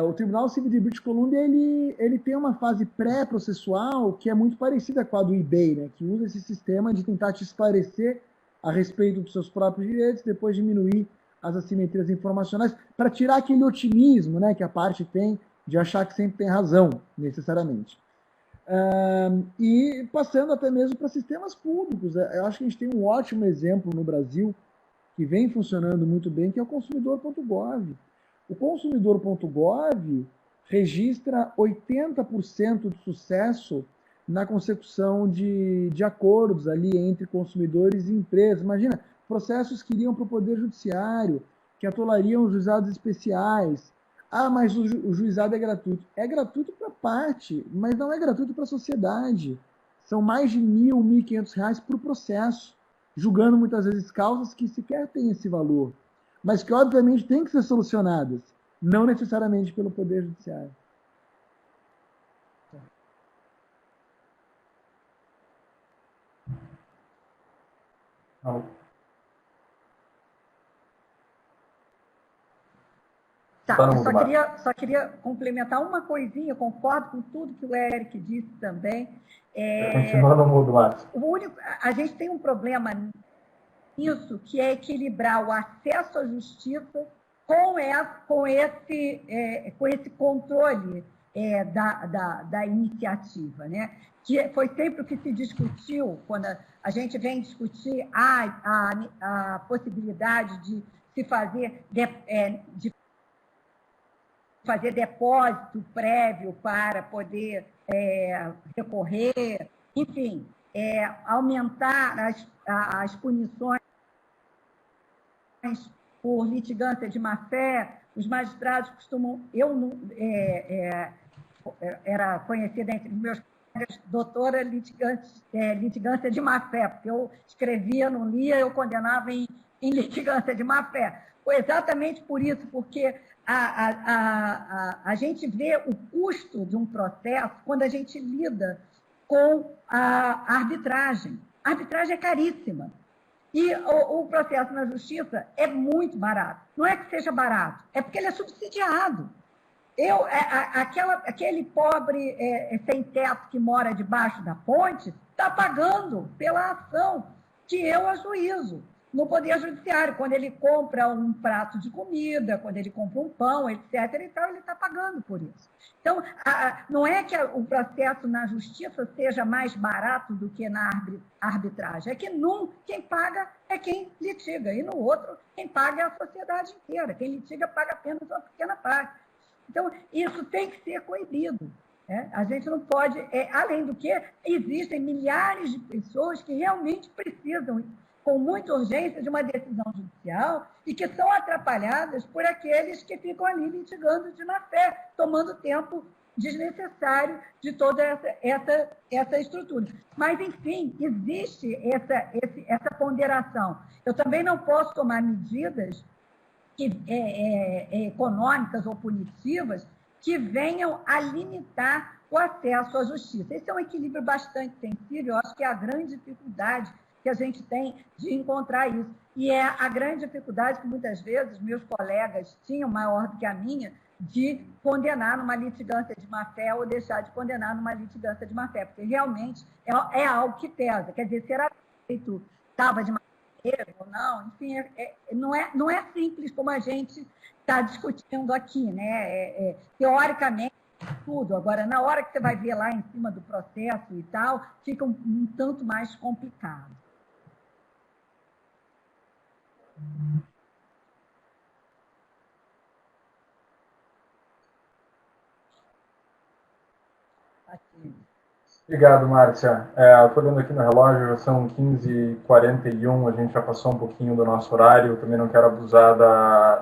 O Tribunal Civil de British Columbia ele tem uma fase pré-processual que é muito parecida com a do eBay, né? Que usa esse sistema de tentar te esclarecer a respeito dos seus próprios direitos, depois diminuir as assimetrias informacionais, para tirar aquele otimismo, né, que a parte tem de achar que sempre tem razão, necessariamente. E passando até mesmo para sistemas públicos. Eu acho que a gente tem um ótimo exemplo no Brasil que vem funcionando muito bem, que é o consumidor.gov. O consumidor.gov registra 80% de sucesso na consecução de acordos ali entre consumidores e empresas. Imagina, processos que iriam para o Poder Judiciário, que atolariam os juizados especiais. Mas o juizado é gratuito. É gratuito para parte, mas não é gratuito para a sociedade. São mais de R$ 1.000, R$ 1.500 por processo, julgando muitas vezes causas que sequer têm esse valor, mas que obviamente têm que ser solucionadas, não necessariamente pelo Poder Judiciário. Tá, eu só queria complementar uma coisinha, eu concordo com tudo que o Eric disse também. Continua no mudo, Márcio. A gente tem um problema nisso, que é equilibrar o acesso à justiça com esse controle da iniciativa, né? Que foi sempre o que se discutiu quando a gente vem discutir a possibilidade de se fazer fazer depósito prévio para poder recorrer, enfim, aumentar as punições por litigância de má-fé. Os magistrados costumam... era conhecida entre meus colegas doutora litigância de má-fé, porque eu escrevia, não lia, eu condenava em litigância de má-fé. Foi exatamente por isso, porque a gente vê o custo de um processo quando a gente lida com a arbitragem. A arbitragem é caríssima. E o processo na justiça é muito barato. Não é que seja barato, é porque ele é subsidiado. Aquele pobre sem teto que mora debaixo da ponte está pagando pela ação que eu ajuizo no Poder Judiciário. Quando ele compra um prato de comida, quando ele compra um pão, etc., e tal, ele está pagando por isso. Então, não é que o processo na justiça seja mais barato do que na arbitragem, é que quem paga é quem litiga, e no outro, quem paga é a sociedade inteira. Quem litiga paga apenas uma pequena parte. Então, isso tem que ser coibido. A gente não pode... além do que, existem milhares de pessoas que realmente precisam, com muita urgência, de uma decisão judicial e que são atrapalhadas por aqueles que ficam ali litigando de má-fé, tomando tempo desnecessário de toda essa estrutura. Mas, enfim, existe essa ponderação. Eu também não posso tomar medidas econômicas ou punitivas que venham a limitar o acesso à justiça. Esse é um equilíbrio bastante sensível, eu acho que é a grande dificuldade que a gente tem de encontrar isso. E é a grande dificuldade que, muitas vezes, meus colegas tinham, maior do que a minha, de condenar numa litigância de má-fé ou deixar de condenar numa litigância de má-fé, porque realmente é algo que pesa. Quer dizer, será que o feito estava de má-fé ou não? Enfim, não é simples como a gente está discutindo aqui, né? Teoricamente, tudo. Agora, na hora que você vai ver lá em cima do processo e tal, fica um tanto mais complicado. Aqui. Obrigado, Márcia. Estou olhando aqui no relógio, já são 15h41, a gente já passou um pouquinho do nosso horário, também não quero abusar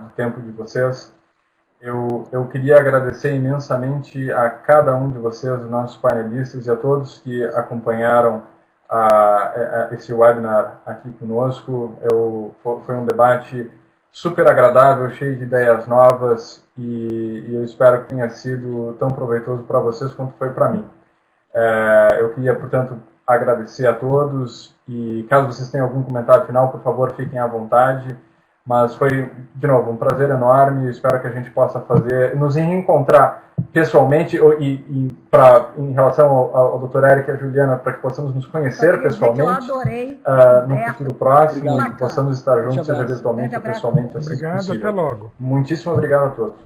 do tempo de vocês. Eu queria agradecer imensamente a cada um de vocês, os nossos panelistas, e a todos que acompanharam esse webinar aqui conosco. Foi um debate super agradável, cheio de ideias novas, e eu espero que tenha sido tão proveitoso para vocês quanto foi para mim. Eu queria, portanto, agradecer a todos, e caso vocês tenham algum comentário final, por favor, fiquem à vontade. Mas foi, de novo, um prazer enorme, e espero que a gente possa nos reencontrar pessoalmente, em relação ao Dr. Eric e a Juliana, para que possamos nos conhecer pessoalmente. Eu adorei. No futuro próximo, e que possamos estar juntos, seja virtualmente ou pessoalmente. Obrigado, possível. até logo. Muitíssimo obrigado a todos.